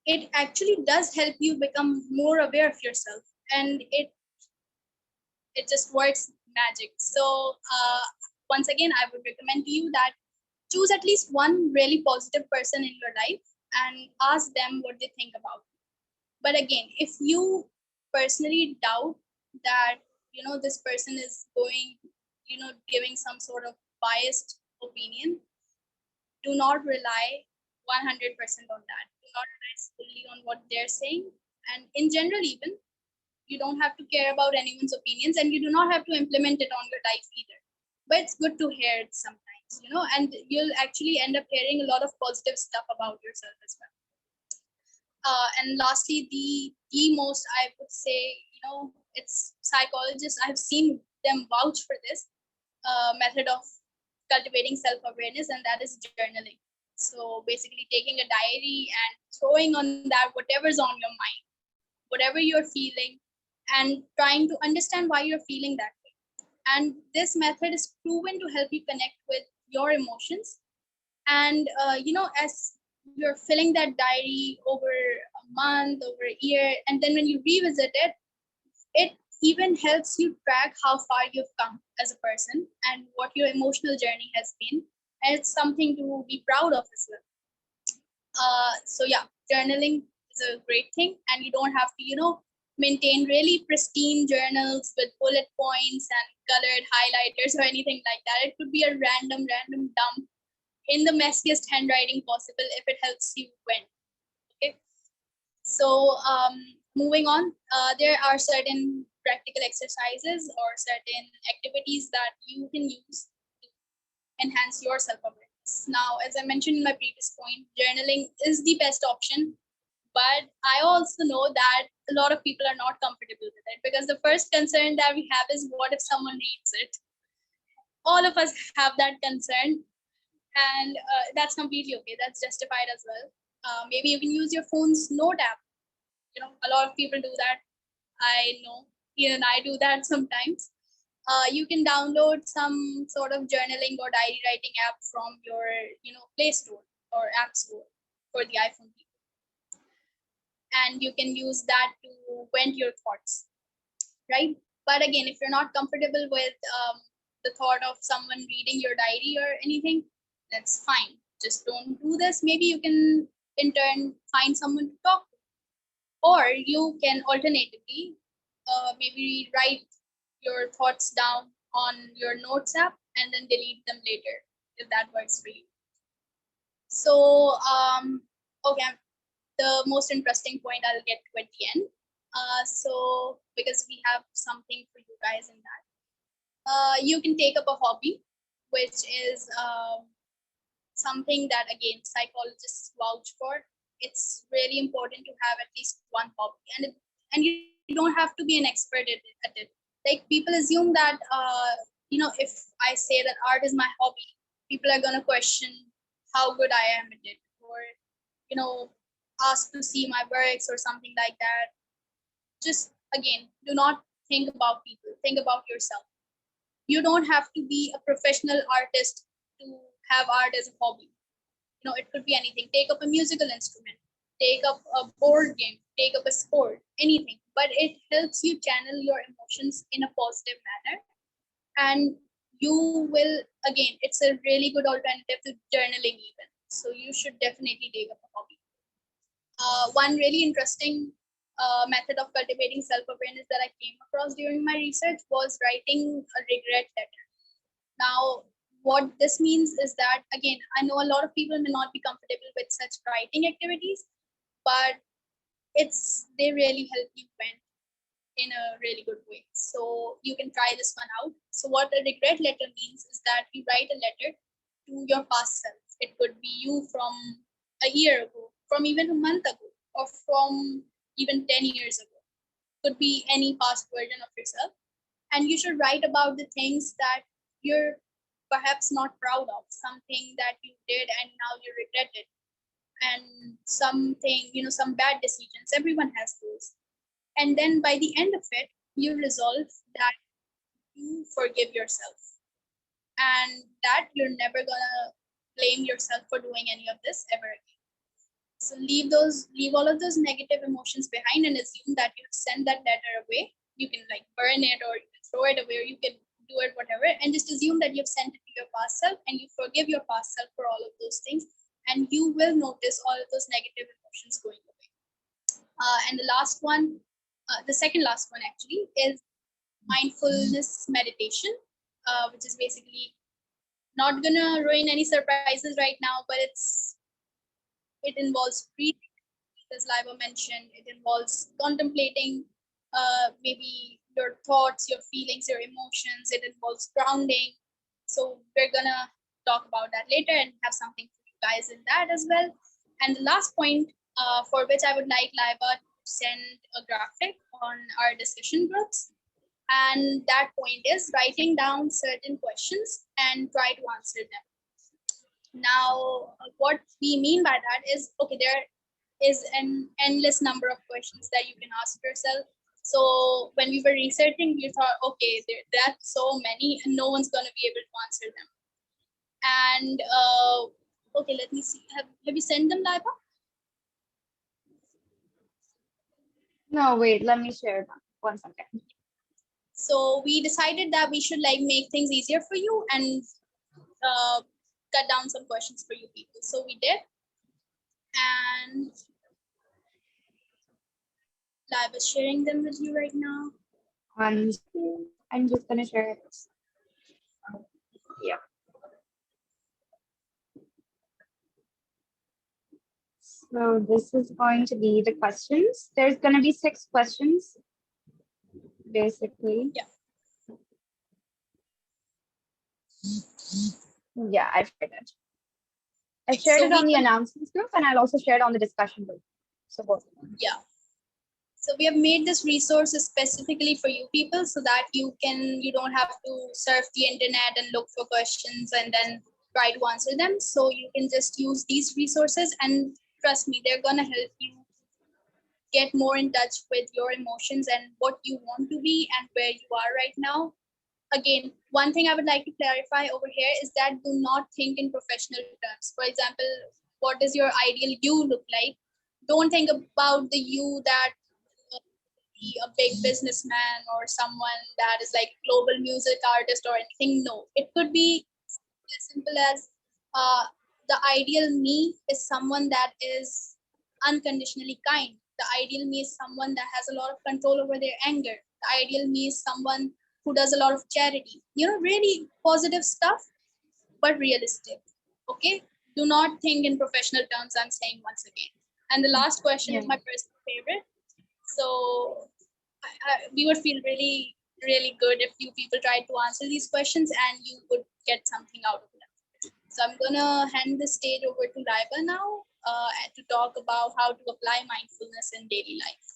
it actually does help you become more aware of yourself, and it just works magic. So once again, I would recommend to you that choose at least one really positive person in your life and ask them what they think about you. But again, if you personally doubt that this person is going, giving some sort of biased opinion, do not rely 100% on that. Do not rely solely on what they're saying. And in general, even, you don't have to care about anyone's opinions, and you do not have to implement it on your life either. But it's good to hear it sometimes, and you'll actually end up hearing a lot of positive stuff about yourself as well. And lastly, the most, I would say, it's psychologists. I've seen them vouch for this method of cultivating self-awareness, and that is journaling. So basically taking a diary and throwing on that whatever's on your mind, whatever you're feeling, and trying to understand why you're feeling that way. And this method is proven to help you connect with your emotions. And as you're filling that diary over a month, over a year, and then when you revisit it, it even helps you track how far you've come as a person and what your emotional journey has been. And it's something to be proud of as well. So yeah, journaling is a great thing, and you don't have to, maintain really pristine journals with bullet points and colored highlighters or anything like that. It could be a random dump in the messiest handwriting possible if it helps you win. Okay. So moving on, there are certain practical exercises or certain activities that you can use to enhance your self-awareness. Now, as I mentioned in my previous point, journaling is the best option, but I also know that a lot of people are not comfortable with it, because the first concern that we have is, what if someone reads it? All of us have that concern, and that's completely okay. That's justified as well. Maybe you can use your phone's note app. A lot of people do that. I know, even I do that sometimes. You can download some sort of journaling or diary writing app from your, Play Store or App Store for the iPhone people. And you can use that to vent your thoughts. right? But again, if you're not comfortable with the thought of someone reading your diary or anything, that's fine. Just don't do this. Maybe you can in turn find someone to talk to, or you can alternatively maybe write your thoughts down on your notes app and then delete them later if that works for you. So okay, the most interesting point I'll get to at the end. So because we have something for you guys in that, you can take up a hobby, which is something that again psychologists vouch for. It's really important to have at least one hobby, and you don't have to be an expert at it. Like people assume that if I say that art is my hobby, people are gonna question how good I am at it, or ask to see my works or something like that. Just again, do not think about people. Think about yourself. You don't have to be a professional artist to have art as a hobby. It could be anything. Take up a musical instrument, take up a board game, take up a sport, anything. But it helps you channel your emotions in a positive manner. And you will, again, it's a really good alternative to journaling even. So you should definitely take up a hobby. One really interesting method of cultivating self-awareness that I came across during my research was writing a regret letter. Now, what this means is that, again, I know a lot of people may not be comfortable with such writing activities, but they really help you vent in a really good way. So you can try this one out. So what a regret letter means is that you write a letter to your past self. It could be you from a year ago, from even a month ago, or from even 10 years ago. Could be any past version of yourself. And you should write about the things that you're perhaps not proud of, something that you did and now you regret it, and something, some bad decisions. Everyone has those. And then by the end of it, you resolve that you forgive yourself and that you're never gonna blame yourself for doing any of this ever again. So leave all of those negative emotions behind and assume that you send that letter away. You can like burn it, or you can throw it away, or you can do it whatever, and just assume that you've sent it to your past self and you forgive your past self for all of those things, and you will notice all of those negative emotions going away. And the last one, the second last one actually, is mindfulness meditation, which is basically not gonna ruin any surprises right now, but it involves breathing, as Laiva mentioned. It involves contemplating maybe your thoughts, your feelings, your emotions. It involves grounding. So we're gonna talk about that later and have something for you guys in that as well. And the last point, for which I would like Laiva to send a graphic on our discussion groups. And that point is writing down certain questions and try to answer them. Now, what we mean by that is, okay, there is an endless number of questions that you can ask yourself. So when we were researching, we thought, okay, that's so many and no one's going to be able to answer them. And okay, let me see. Have you sent them, Laiba? No, wait, let me share that. 1 second. So we decided that we should like make things easier for you and cut down some questions for you people. So we did. And Live is sharing them with you right now. I'm just gonna share it. Yeah. So this is going to be the questions. There's gonna be 6 questions, basically. Yeah. Yeah, I've shared it. I shared it on the announcements group, and I'll also share it on the discussion group. So both. Yeah. So we have made this resource specifically for you people so that you don't have to surf the internet and look for questions and then try to answer them. So you can just use these resources, and trust me, they're gonna help you get more in touch with your emotions and what you want to be and where you are right now. Again, one thing I would like to clarify over here is that do not think in professional terms. For example, what does your ideal you look like? Don't think about the you that be a big businessman or someone that is like global music artist or anything. No, it could be as simple as uh, the ideal me is someone that is unconditionally kind. The ideal me is someone that has a lot of control over their anger. The ideal me is someone who does a lot of charity. Really positive stuff, but realistic. Okay? Do not think in professional terms, I'm saying once again. And the last question Yeah. is my personal favorite. So we would feel really, really good if you people tried to answer these questions and you would get something out of them. So I'm gonna hand the stage over to Laiba now to talk about how to apply mindfulness in daily life.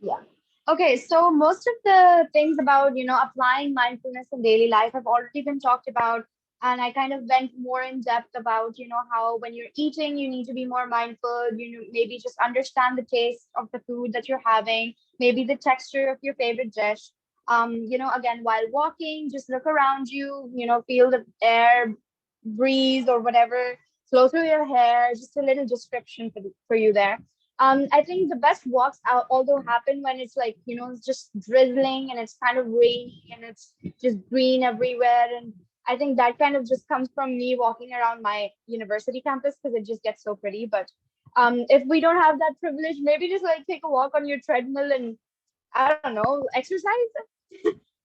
Yeah. Okay, so most of the things about, applying mindfulness in daily life have already been talked about. And I kind of went more in depth about, how when you're eating, you need to be more mindful, maybe just understand the taste of the food that you're having, maybe the texture of your favorite dish. Again, while walking, just look around you, feel the air, breeze or whatever flow through your hair, just a little description for you there. I think the best walks out although happen when it's like, it's just drizzling and it's kind of rainy and it's just green everywhere. And I think that kind of just comes from me walking around my university campus because it just gets so pretty. But if we don't have that privilege, maybe just like take a walk on your treadmill and I don't know, exercise.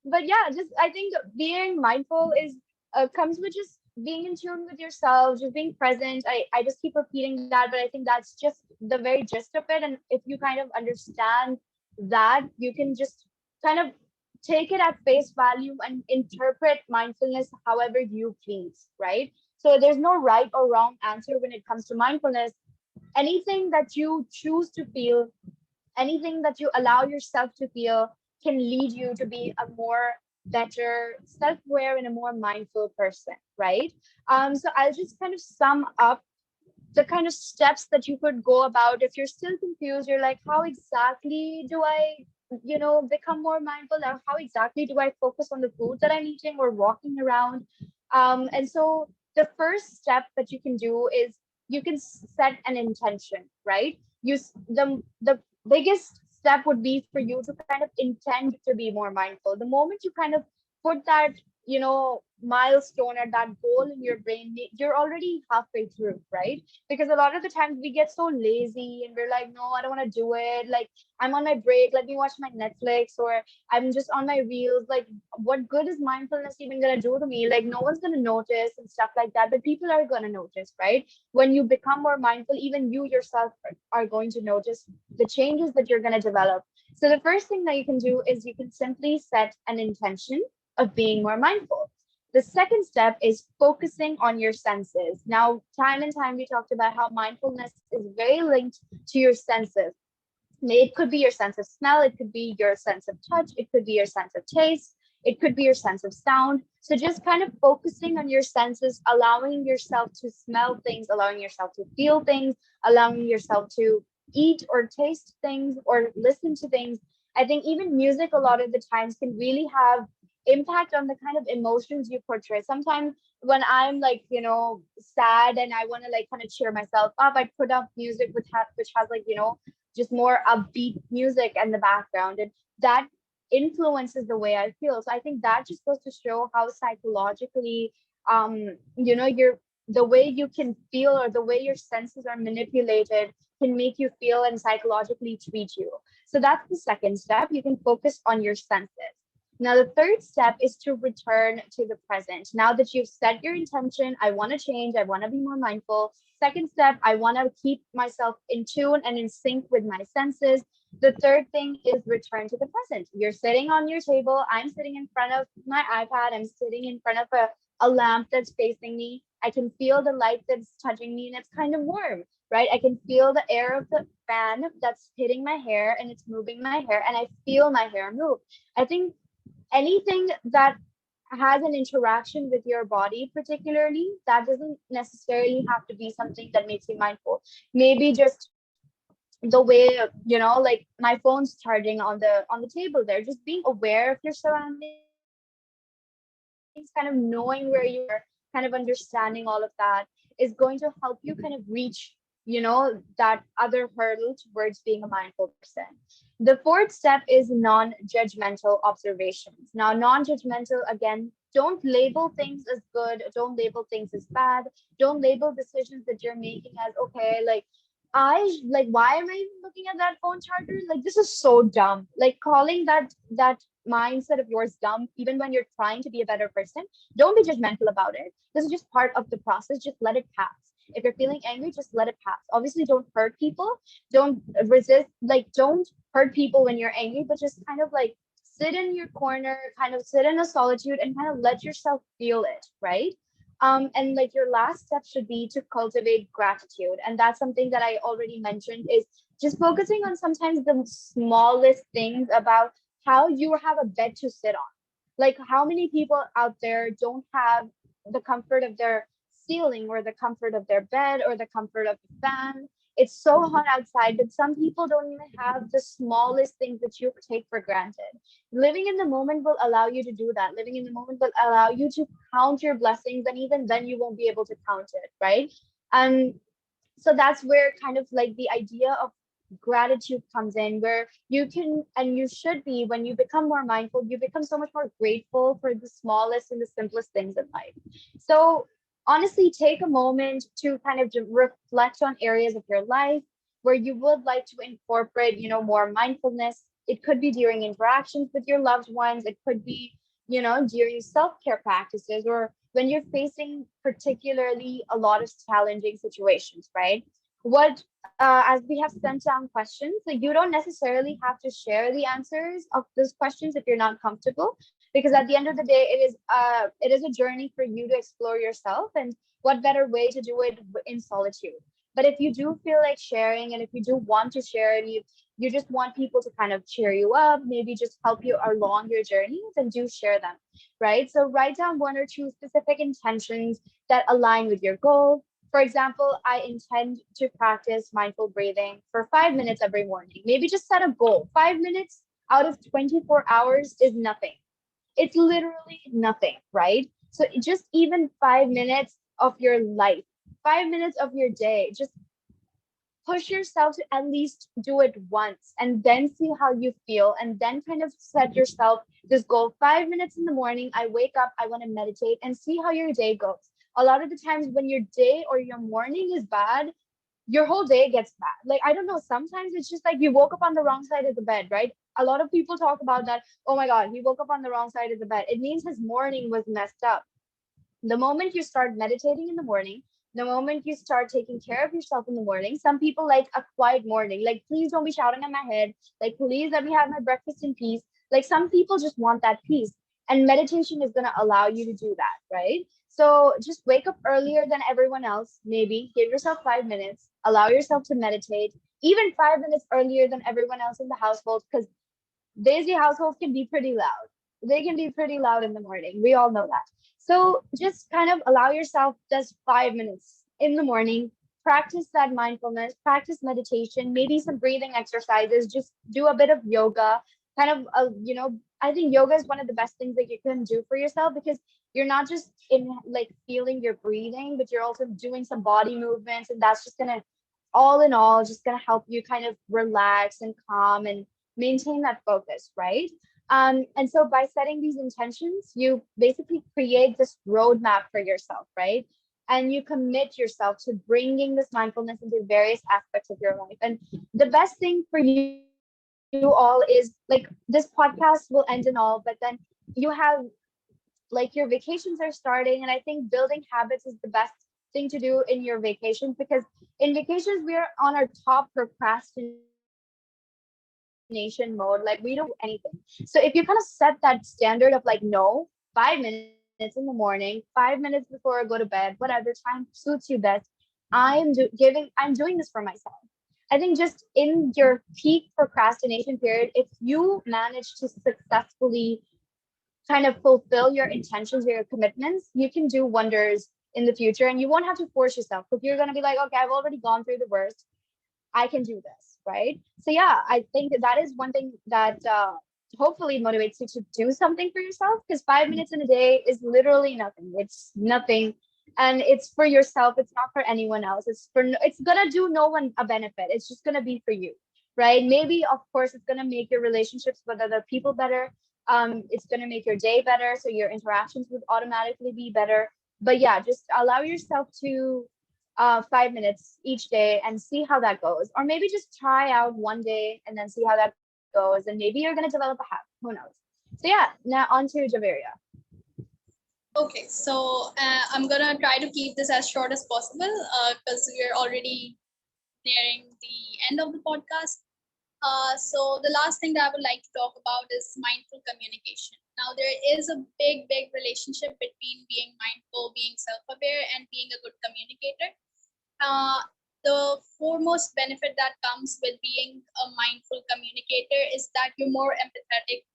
But yeah, just I think being mindful is comes with just being in tune with yourself, just being present. I just keep repeating that, but I think that's just the very gist of it. And if you kind of understand that, you can just kind of take it at face value and interpret mindfulness however you please, right? So there's no right or wrong answer when it comes to mindfulness. Anything that you choose to feel, anything that you allow yourself to feel can lead you to be a more better self-aware and a more mindful person, right? So I'll just kind of sum up the kind of steps that you could go about if you're still confused. You're like, how exactly do I, become more mindful? Or how exactly do I focus on the food that I'm eating or walking around? And so the first step that you can do is you can set an intention, right? The biggest step would be for you to kind of intend to be more mindful. The moment you kind of put that, milestone or that goal in your brain, you're already halfway through, right? Because a lot of the times we get so lazy and we're like, no, I don't want to do it. Like, I'm on my break, let me watch my Netflix, or I'm just on my reels. Like, what good is mindfulness even going to do to me? Like, no one's going to notice and stuff like that, but people are going to notice, right? When you become more mindful, even you yourself are going to notice the changes that you're going to develop. So the first thing that you can do is you can simply set an intention of being more mindful. The second step is focusing on your senses. Now, time and time we talked about how mindfulness is very linked to your senses. It could be your sense of smell, it could be your sense of touch, it could be your sense of taste, it could be your sense of sound. So just kind of focusing on your senses, allowing yourself to smell things, allowing yourself to feel things, allowing yourself to eat or taste things or listen to things. I think even music a lot of the times can really have impact on the kind of emotions you portray. Sometimes when I'm like, sad and I want to like kind of cheer myself up, I put up music which has like, just more upbeat music in the background, and that influences the way I feel. So I think that just goes to show how psychologically, you're the way you can feel or the way your senses are manipulated can make you feel and psychologically treat you. So that's the second step. You can focus on your senses. Now, the third step is to return to the present. Now that you've set your intention, I want to change, I want to be more mindful. Second step, I want to keep myself in tune and in sync with my senses. The third thing is return to the present. You're sitting on your table. I'm sitting in front of my iPad. I'm sitting in front of a lamp that's facing me. I can feel the light that's touching me and it's kind of warm, right? I can feel the air of the fan that's hitting my hair and it's moving my hair and I feel my hair move. I think anything that has an interaction with your body particularly, that doesn't necessarily have to be something that makes you mindful. Maybe just the way, like my phone's charging on the table there, just being aware of your surroundings, kind of knowing where you are, kind of understanding all of that is going to help you kind of reach that other hurdle towards being a mindful person. The fourth step is non-judgmental observations. Now, non-judgmental, again, don't label things as good, don't label things as bad, don't label decisions that you're making as okay, like why am I even looking at that phone charger? Like, this is so dumb. Like, calling that mindset of yours dumb, even when you're trying to be a better person, don't be judgmental about it. This is just part of the process. Just let it pass. If you're feeling angry, just let it pass. Obviously, don't hurt people. Don't resist. Like, don't hurt people when you're angry, but just kind of like sit in your corner, kind of sit in a solitude and kind of let yourself feel it, right? And like your last step should be to cultivate gratitude. And that's something that I already mentioned is just focusing on sometimes the smallest things about how you have a bed to sit on. Like, how many people out there don't have the comfort of their ceiling or the comfort of their bed or the comfort of the fan? It's so hot outside, but some people don't even have the smallest things that you take for granted. Living in the moment will allow you to do that. Living in the moment will allow you to count your blessings, and even then you won't be able to count it, right? And so that's where kind of like the idea of gratitude comes in, where you can and you should be, when you become more mindful, you become so much more grateful for the smallest and the simplest things in life. So honestly, take a moment to kind of reflect on areas of your life where you would like to incorporate, more mindfulness. It could be during interactions with your loved ones, it could be, during self-care practices, or when you're facing particularly a lot of challenging situations, right? What As we have sent down questions, so you don't necessarily have to share the answers of those questions if you're not comfortable, because at the end of the day, it is a journey for you to explore yourself, and what better way to do it in solitude. But if you do feel like sharing, and if you do want to share, and you just want people to kind of cheer you up, maybe just help you along your journey, then do share them, right? So write down one or two specific intentions that align with your goal. For example, I intend to practice mindful breathing for 5 minutes every morning. Maybe just set a goal. 5 minutes out of 24 hours is nothing. It's literally nothing, right? So just even 5 minutes of your life, 5 minutes of your day, just push yourself to at least do it once and then see how you feel, and then kind of set yourself this goal. 5 minutes in the morning, I wake up, I want to meditate, and see how your day goes. A lot of the times when your day or your morning is bad, your whole day gets bad. Like, I don't know, sometimes it's just like you woke up on the wrong side of the bed, right? A lot of people talk about that. Oh my God, he woke up on the wrong side of the bed. It means his morning was messed up. The moment you start meditating in the morning, the moment you start taking care of yourself in the morning, some people like a quiet morning. Like, please don't be shouting at my head. Like, please let me have my breakfast in peace. Like, some people just want that peace. And meditation is going to allow you to do that, right? So just wake up earlier than everyone else. Maybe give yourself 5 minutes, allow yourself to meditate, even 5 minutes earlier than everyone else in the household, because Daisy households can be pretty loud. They can be pretty loud in the morning. We all know that. So just kind of allow yourself just 5 minutes in the morning, practice that mindfulness, practice meditation, maybe some breathing exercises, just do a bit of yoga. Kind of, I think yoga is one of the best things that you can do for yourself, because you're not just in like feeling your breathing, but you're also doing some body movements. And that's just going to, all in all, just going to help you kind of relax and calm and maintain that focus, right? And so by setting these intentions, you basically create this roadmap for yourself, right? And you commit yourself to bringing this mindfulness into various aspects of your life. And the best thing for you all is, like, this podcast will end and all, but then you have, like, your vacations are starting. And I think building habits is the best thing to do in your vacations, because in vacations, we are on our top procrastination mode. Like, we don't want to do anything. So if you kind of set that standard of like, no, 5 minutes in the morning, 5 minutes before I go to bed, whatever time suits you best, I'm doing this for myself. I think just in your peak procrastination period, if you manage to successfully kind of fulfill your intentions, your commitments, you can do wonders in the future, and you won't have to force yourself, because you're going to be like, okay, I've already gone through the worst. I can do this, right? So yeah, I think that is one thing that hopefully motivates you to do something for yourself, because 5 minutes in a day is literally nothing. It's nothing. and it's for yourself. It's not for anyone else. It's gonna do no one a benefit. It's just gonna be for you, right? Maybe of course it's gonna make your relationships with other people better. It's gonna make your day better, so your interactions would automatically be better. But yeah, just allow yourself to 5 minutes each day and see how that goes. Or maybe just try out one day and then see how that goes. And maybe you're gonna develop a habit. Who knows? So yeah, now on to Javeria. Okay, so I'm gonna try to keep this as short as possible because we're already nearing the end of the podcast. So the last thing that I would like to talk about is mindful communication. Now, there is a big relationship between being mindful, being self-aware, and being a good communicator. Uh, the foremost benefit that comes with being a mindful communicator is that you're more empathetic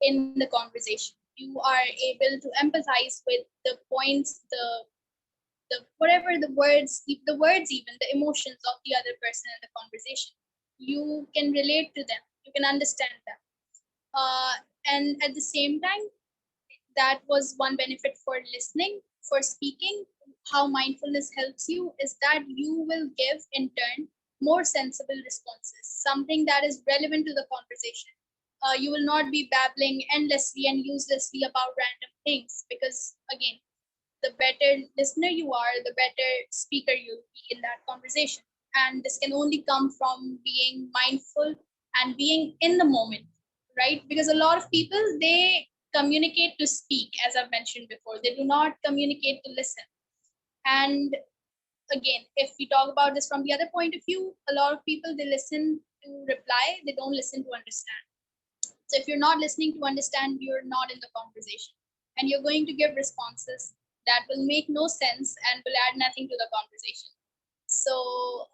in the conversation. You are able to empathize with the points, the whatever the words, even the emotions of the other person in the conversation. You can relate to them. You can understand them. Uh, and at the same time, that was one benefit for listening, for speaking. How mindfulness helps you is that you will give in turn more sensible responses, something that is relevant to the conversation. You will not be babbling endlessly and uselessly about random things because, again, the better listener you are, the better speaker you'll be in that conversation. And this can only come from being mindful and being in the moment, right? Because a lot of people, they communicate to speak, as I've mentioned before. They do not communicate to listen. And again, if we talk about this from the other point of view, a lot of people, they listen to reply, they don't listen to understand. So if you're not listening to understand, you're not in the conversation. And you're going to give responses that will make no sense and will add nothing to the conversation. So,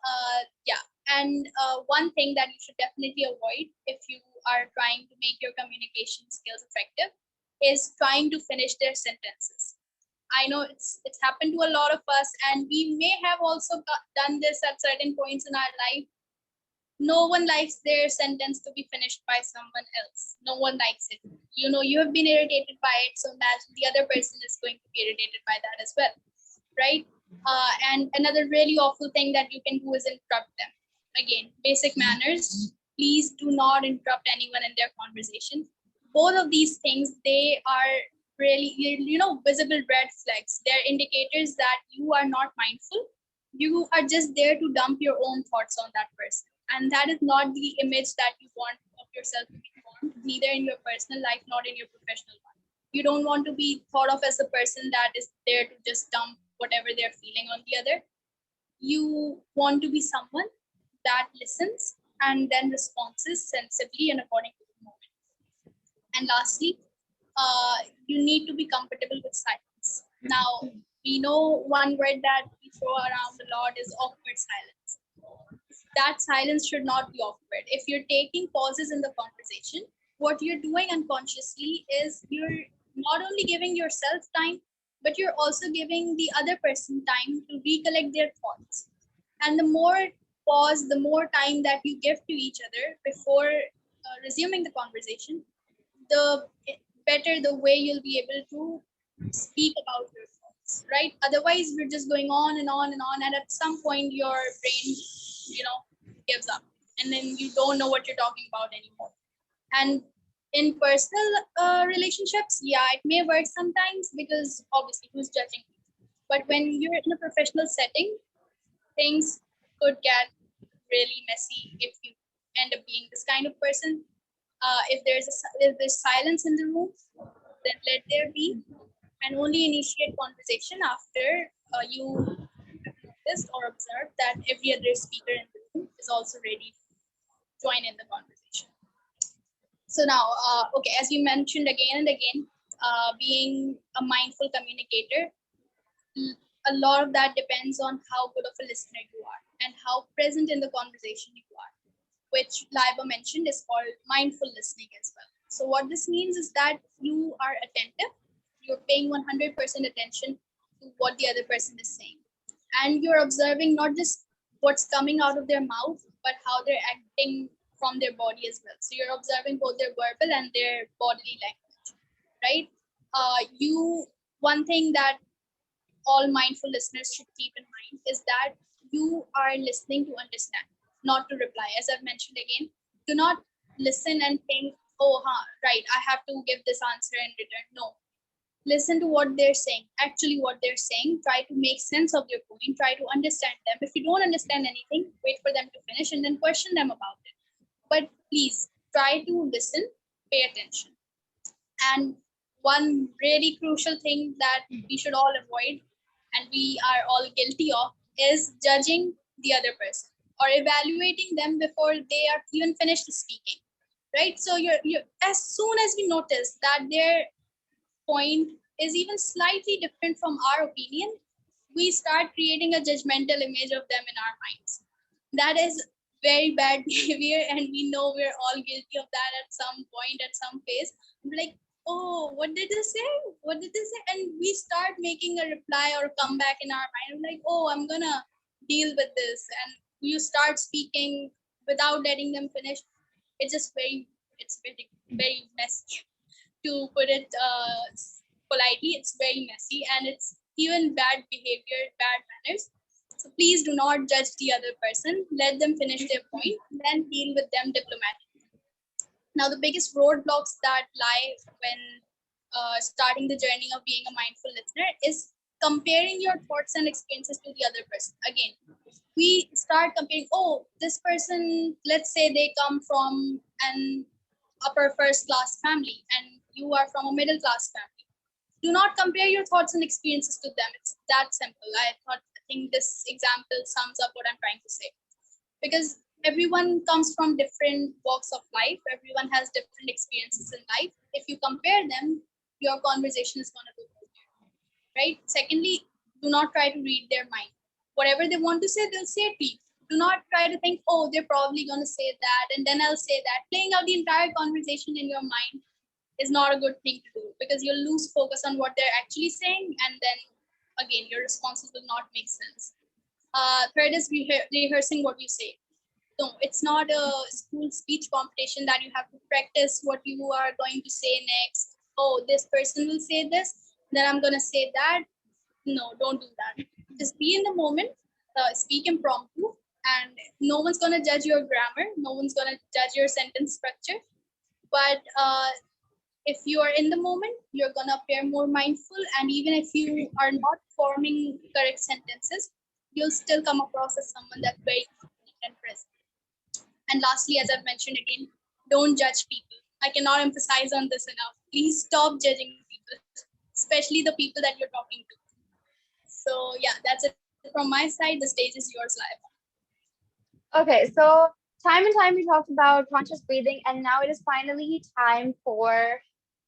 yeah. And one thing that you should definitely avoid if you are trying to make your communication skills effective is trying to finish their sentences. I know it's happened to a lot of us, and we may have also done this at certain points in our life. No one likes their sentence to be finished by someone else. No one likes it. You know, you have been irritated by it, so imagine the other person is going to be irritated by that as well, right? And another really awful thing that you can do is interrupt them. Again, basic manners. Please do not interrupt anyone in their conversation. Both of these things, they are really, visible red flags. They're indicators that you are not mindful. You are just there to dump your own thoughts on that person. And that is not the image that you want of yourself to be formed, neither in your personal life, nor in your professional one. You don't want to be thought of as the person that is there to just dump whatever they're feeling on the other. You want to be someone that listens and then responds sensibly and according to the moment. And lastly, you need to be comfortable with silence. Now, we know one word that we throw around a lot is awkward silence. That silence should not be awkward. If you're taking pauses in the conversation, what you're doing unconsciously is you're not only giving yourself time, but you're also giving the other person time to recollect their thoughts. And the more pause, the more time that you give to each other before resuming the conversation, the better the way you'll be able to speak about your thoughts, right? Otherwise, we're just going on and on and on, and at some point, your brain, gives up, and then you don't know what you're talking about anymore. And in personal relationships, yeah, it may work sometimes because obviously, who's judging you? But when you're in a professional setting, things could get really messy if you end up being this kind of person. If there's silence in the room, then let there be, and only initiate conversation after you have noticed or observed that every other speaker in the room is also ready to join in the conversation. So now, okay, as you mentioned again and again, being a mindful communicator, a lot of that depends on how good of a listener you are and how present in the conversation you are, which Laiba mentioned is called mindful listening as well. So what this means is that you are attentive, you're paying 100% attention to what the other person is saying. And you're observing not just what's coming out of their mouth, but how they're acting from their body as well. So you're observing both their verbal and their bodily language, right? One thing that all mindful listeners should keep in mind is that you are listening to understand, not to reply. As I've mentioned again, do not listen and think, oh, right, I have to give this answer in return. No, listen to what they're saying, actually what they're saying, try to make sense of their point, try to understand them. If you don't understand anything, wait for them to finish and then question them about it. But please try to listen, pay attention. And one really crucial thing that we should all avoid and we are all guilty of is judging the other person or evaluating them before they are even finished speaking, right? So you're as soon as we notice that their point is even slightly different from our opinion, we start creating a judgmental image of them in our minds. That is very bad behavior, and we know we're all guilty of that at some point, at some phase. We're like, oh, what did they say? What did they say? And we start making a reply or comeback in our mind. We're like, oh, I'm gonna deal with this. And you start speaking without letting them finish. It's just it's very messy to put it politely. It's very messy and it's even bad behavior, bad manners. So please do not judge the other person. Let them finish their point, then deal with them diplomatically. Now, the biggest roadblocks that lie when starting the journey of being a mindful listener is comparing your thoughts and experiences to the other person. Again, we start comparing, oh, this person, let's say they come from an upper first class family and you are from a middle class family. Do not compare your thoughts and experiences to them. It's that simple. I think this example sums up what I'm trying to say. Because everyone comes from different walks of life, everyone has different experiences in life. If you compare them, your conversation is going to go nowhere, right? Secondly, do not try to read their mind. Whatever they want to say, they'll say it to you. Do not try to think, oh, they're probably going to say that, and then I'll say that. Playing out the entire conversation in your mind is not a good thing to do because you'll lose focus on what they're actually saying, and then again, your responses will not make sense. Third is rehearsing what you say. No, it's not a school speech competition that you have to practice what you are going to say next. Oh, this person will say this, then I'm going to say that. No, don't do that. Just be in the moment, speak impromptu, and no one's going to judge your grammar. No one's going to judge your sentence structure. But if you are in the moment, you're going to appear more mindful. And even if you are not forming correct sentences, you'll still come across as someone that's very confident and present. And lastly, as I've mentioned again, don't judge people. I cannot emphasize on this enough. Please stop judging people, especially the people that you're talking to. So yeah, that's it from my side. The stage is yours, Laiba. Okay, so time and time we talked about conscious breathing, and now it is finally time for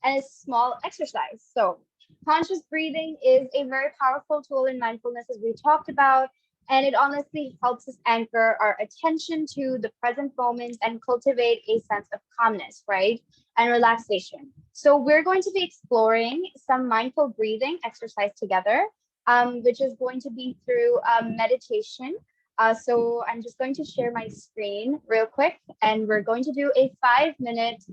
a small exercise. So conscious breathing is a very powerful tool in mindfulness, as we talked about, and it honestly helps us anchor our attention to the present moment and cultivate a sense of calmness, right? And relaxation. So we're going to be exploring some mindful breathing exercise together, which is going to be through meditation. So I'm just going to share my screen real quick, and we're going to do a 5-minute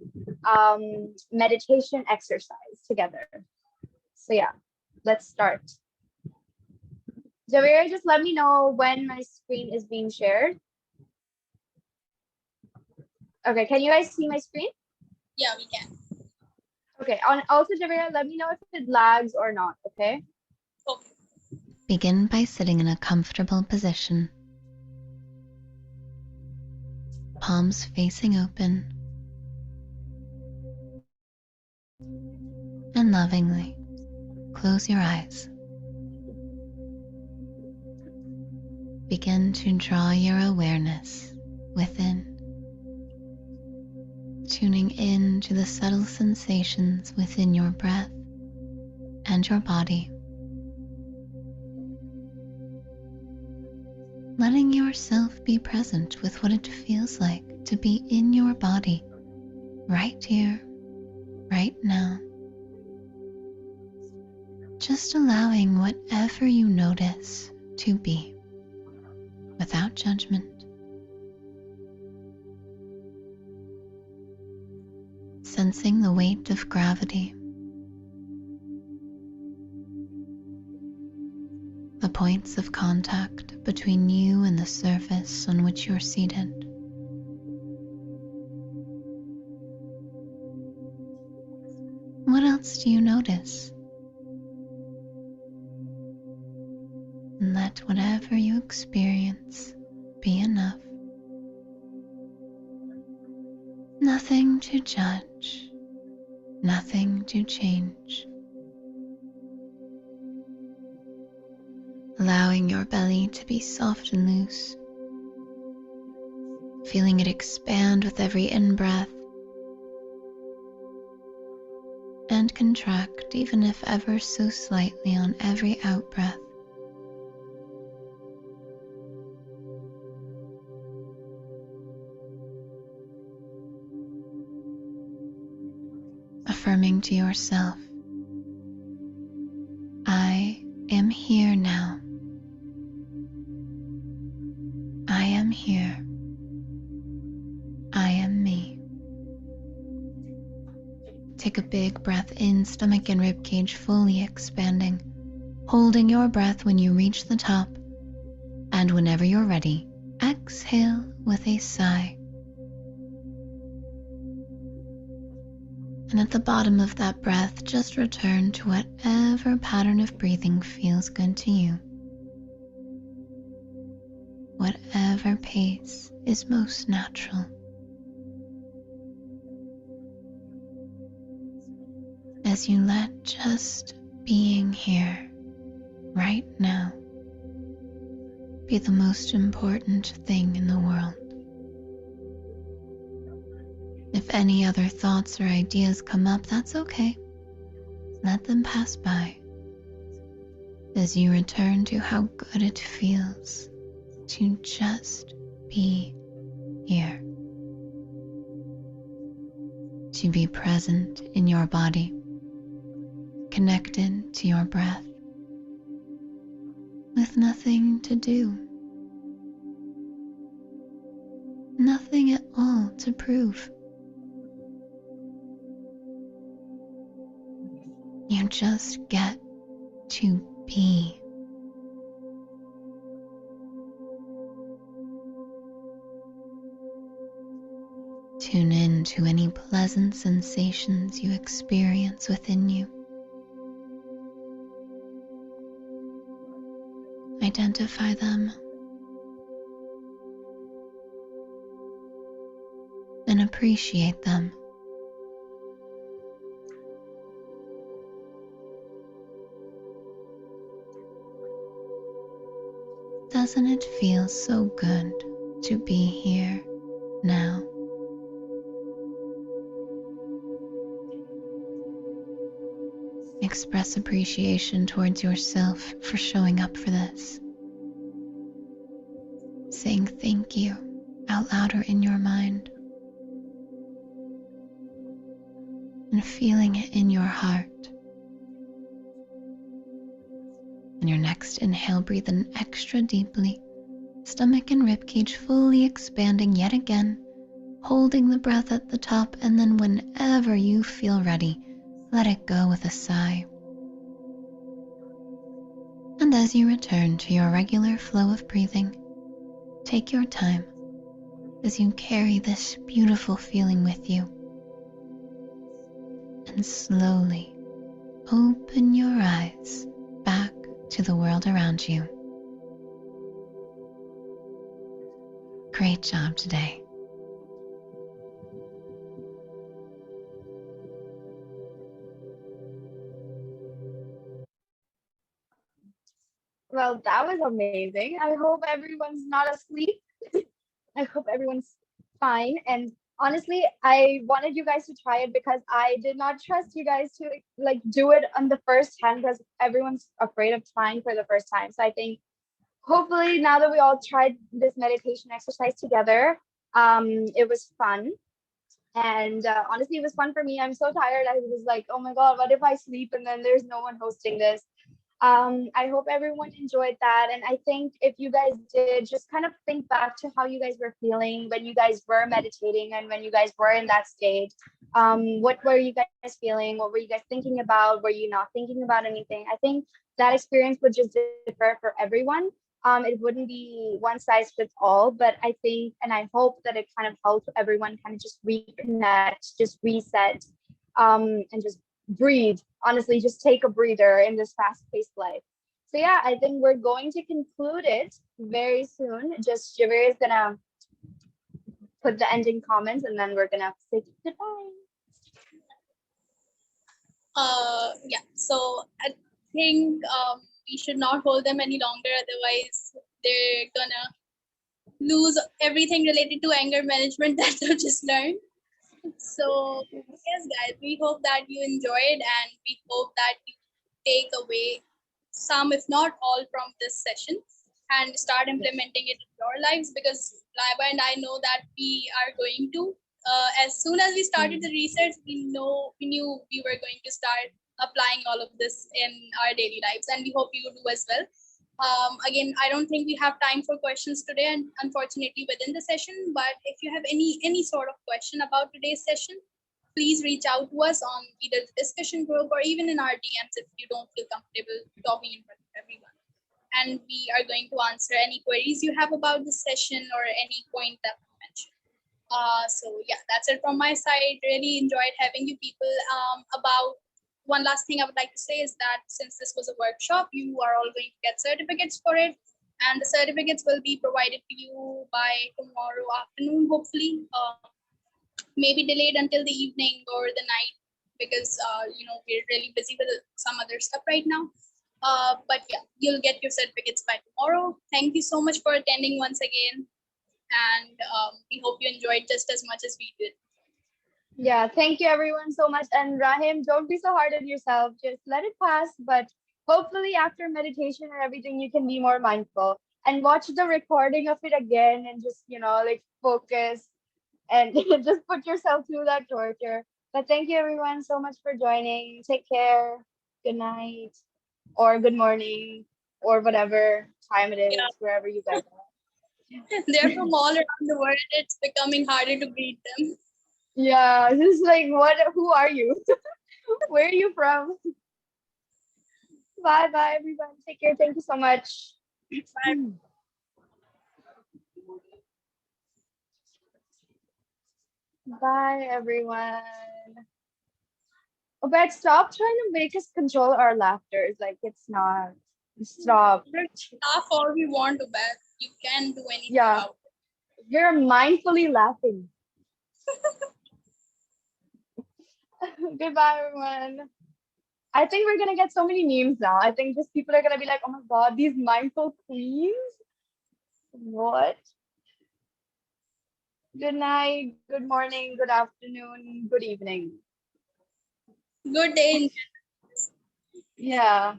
meditation exercise together. So yeah, let's start. Javier, just let me know when my screen is being shared. Okay, can you guys see my screen? Yeah, we can. Okay, also Javier, let me know if it lags or not, okay? Okay. Begin by sitting in a comfortable position. Palms facing open. And lovingly, close your eyes. Begin to draw your awareness within, tuning in to the subtle sensations within your breath and your body. Letting yourself be present with what it feels like to be in your body, right here, right now. Just allowing whatever you notice to be, without judgment. Sensing the weight of gravity. points of contact between you and the surface on which you're seated. What else do you notice? Let whatever you experience be enough. Nothing to judge, nothing to change. Allowing your belly to be soft and loose, feeling it expand with every in-breath and contract, even if ever so slightly, on every out-breath. Affirming to yourself, I am here now. I am here. I am me. Take a big breath in, stomach and ribcage fully expanding, holding your breath when you reach the top, and whenever you're ready, exhale with a sigh. And at the bottom of that breath, just return to whatever pattern of breathing feels good to you. Whatever pace is most natural. As you let just being here, right now, be the most important thing in the world. If any other thoughts or ideas come up, that's okay. Let them pass by as you return to how good it feels to just be here. To be present in your body, connected to your breath, with nothing to do, nothing at all to prove. You just get to be. Tune in to any pleasant sensations you experience within you. Identify them and appreciate them. Doesn't it feel so good to be here now? Express appreciation towards yourself for showing up for this. Saying thank you out loud or in your mind. And feeling it in your heart. On your next inhale, breathe in extra deeply, stomach and ribcage fully expanding yet again, holding the breath at the top, and then whenever you feel ready, let it go with a sigh. And as you return to your regular flow of breathing, take your time as you carry this beautiful feeling with you. And slowly open your eyes back to the world around you. Great job today. Well, that was amazing. I hope everyone's not asleep. I hope everyone's fine. And honestly, I wanted you guys to try it because I did not trust you guys to like do it on the first time because everyone's afraid of trying for the first time. So I think hopefully now that we all tried this meditation exercise together, it was fun. And honestly, it was fun for me. I'm so tired. I was like, oh my God, what if I sleep and then there's no one hosting this? I hope everyone enjoyed that. And I think if you guys did, just kind of think back to how you guys were feeling when you guys were meditating and when you guys were in that state. What were you guys feeling? What were you guys thinking about? Were you not thinking about anything? I think that experience would just differ for everyone. It wouldn't be one size fits all, but I think and I hope that it kind of helps everyone kind of just reconnect, just reset, and just breathe. Honestly, just take a breather in this fast-paced life. So yeah, I think we're going to conclude it very soon. Just Javier is gonna put the ending comments, and then we're gonna say goodbye. Yeah, so I think we should not hold them any longer, otherwise they're gonna lose everything related to anger management that they've just learned. So yes, guys, we hope that you enjoyed, and we hope that you take away some, if not all, from this session and start implementing it in your lives, because Laiba and I know that we are going to. As soon as we started the research, we knew we were going to start applying all of this in our daily lives, and we hope you do as well. Again, I don't think we have time for questions today, and unfortunately within the session. But if you have any sort of question about today's session, please reach out to us on either the discussion group or even in our DMs if you don't feel comfortable talking in front of everyone. And we are going to answer any queries you have about the session or any point that we mentioned. So yeah, that's it from my side. Really enjoyed having you people. About one last thing I would like to say is that since this was a workshop, you are all going to get certificates for it. And the certificates will be provided to you by tomorrow afternoon, hopefully. Maybe delayed until the evening or the night, because we're really busy with some other stuff right now. But yeah, you'll get your certificates by tomorrow. Thank you so much for attending once again, and we hope you enjoyed just as much as we did. Yeah, thank you everyone so much. And Rahim, don't be so hard on yourself. Just let it pass. But hopefully, after meditation and everything, you can be more mindful and watch the recording of it again and just, like focus and just put yourself through that torture. But thank you everyone so much for joining. Take care. Good night or good morning or whatever time it is, Yeah, wherever you guys are. they're from all around the world. It's becoming harder to greet them. Yeah, just like what? Who are you? Where are you from? Bye bye, everyone. Take care. Thank you so much. Bye. Bye, everyone. Oh, but stop trying to make us control our laughter. It's like it's not. Stop. Laugh all we want to back. You can't do anything Yeah, about it. we're mindfully laughing. Goodbye, everyone. I think we're gonna get so many memes now. I think just people are gonna be like, "Oh my god, these mindful queens." What? Good night, good morning, good afternoon, good evening. Good day. Yeah.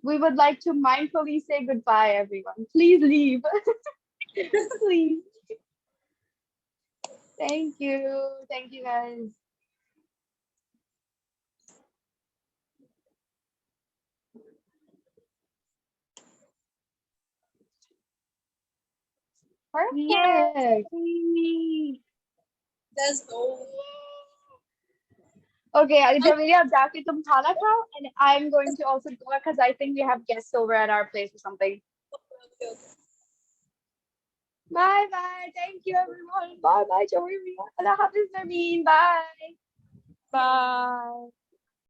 We would like to mindfully say goodbye, everyone. Please leave. Please. Thank you. Thank you, guys. Perfect. Yay. Let's go. Okay, Javeria, अब जाके तुम खाना खाओ, and I'm going to also go because I think we have guests over at our place or something. Okay. Bye bye. Thank you, everyone. Bye bye, Javeria. Allah Hafiz, Narmeen. Bye. Bye.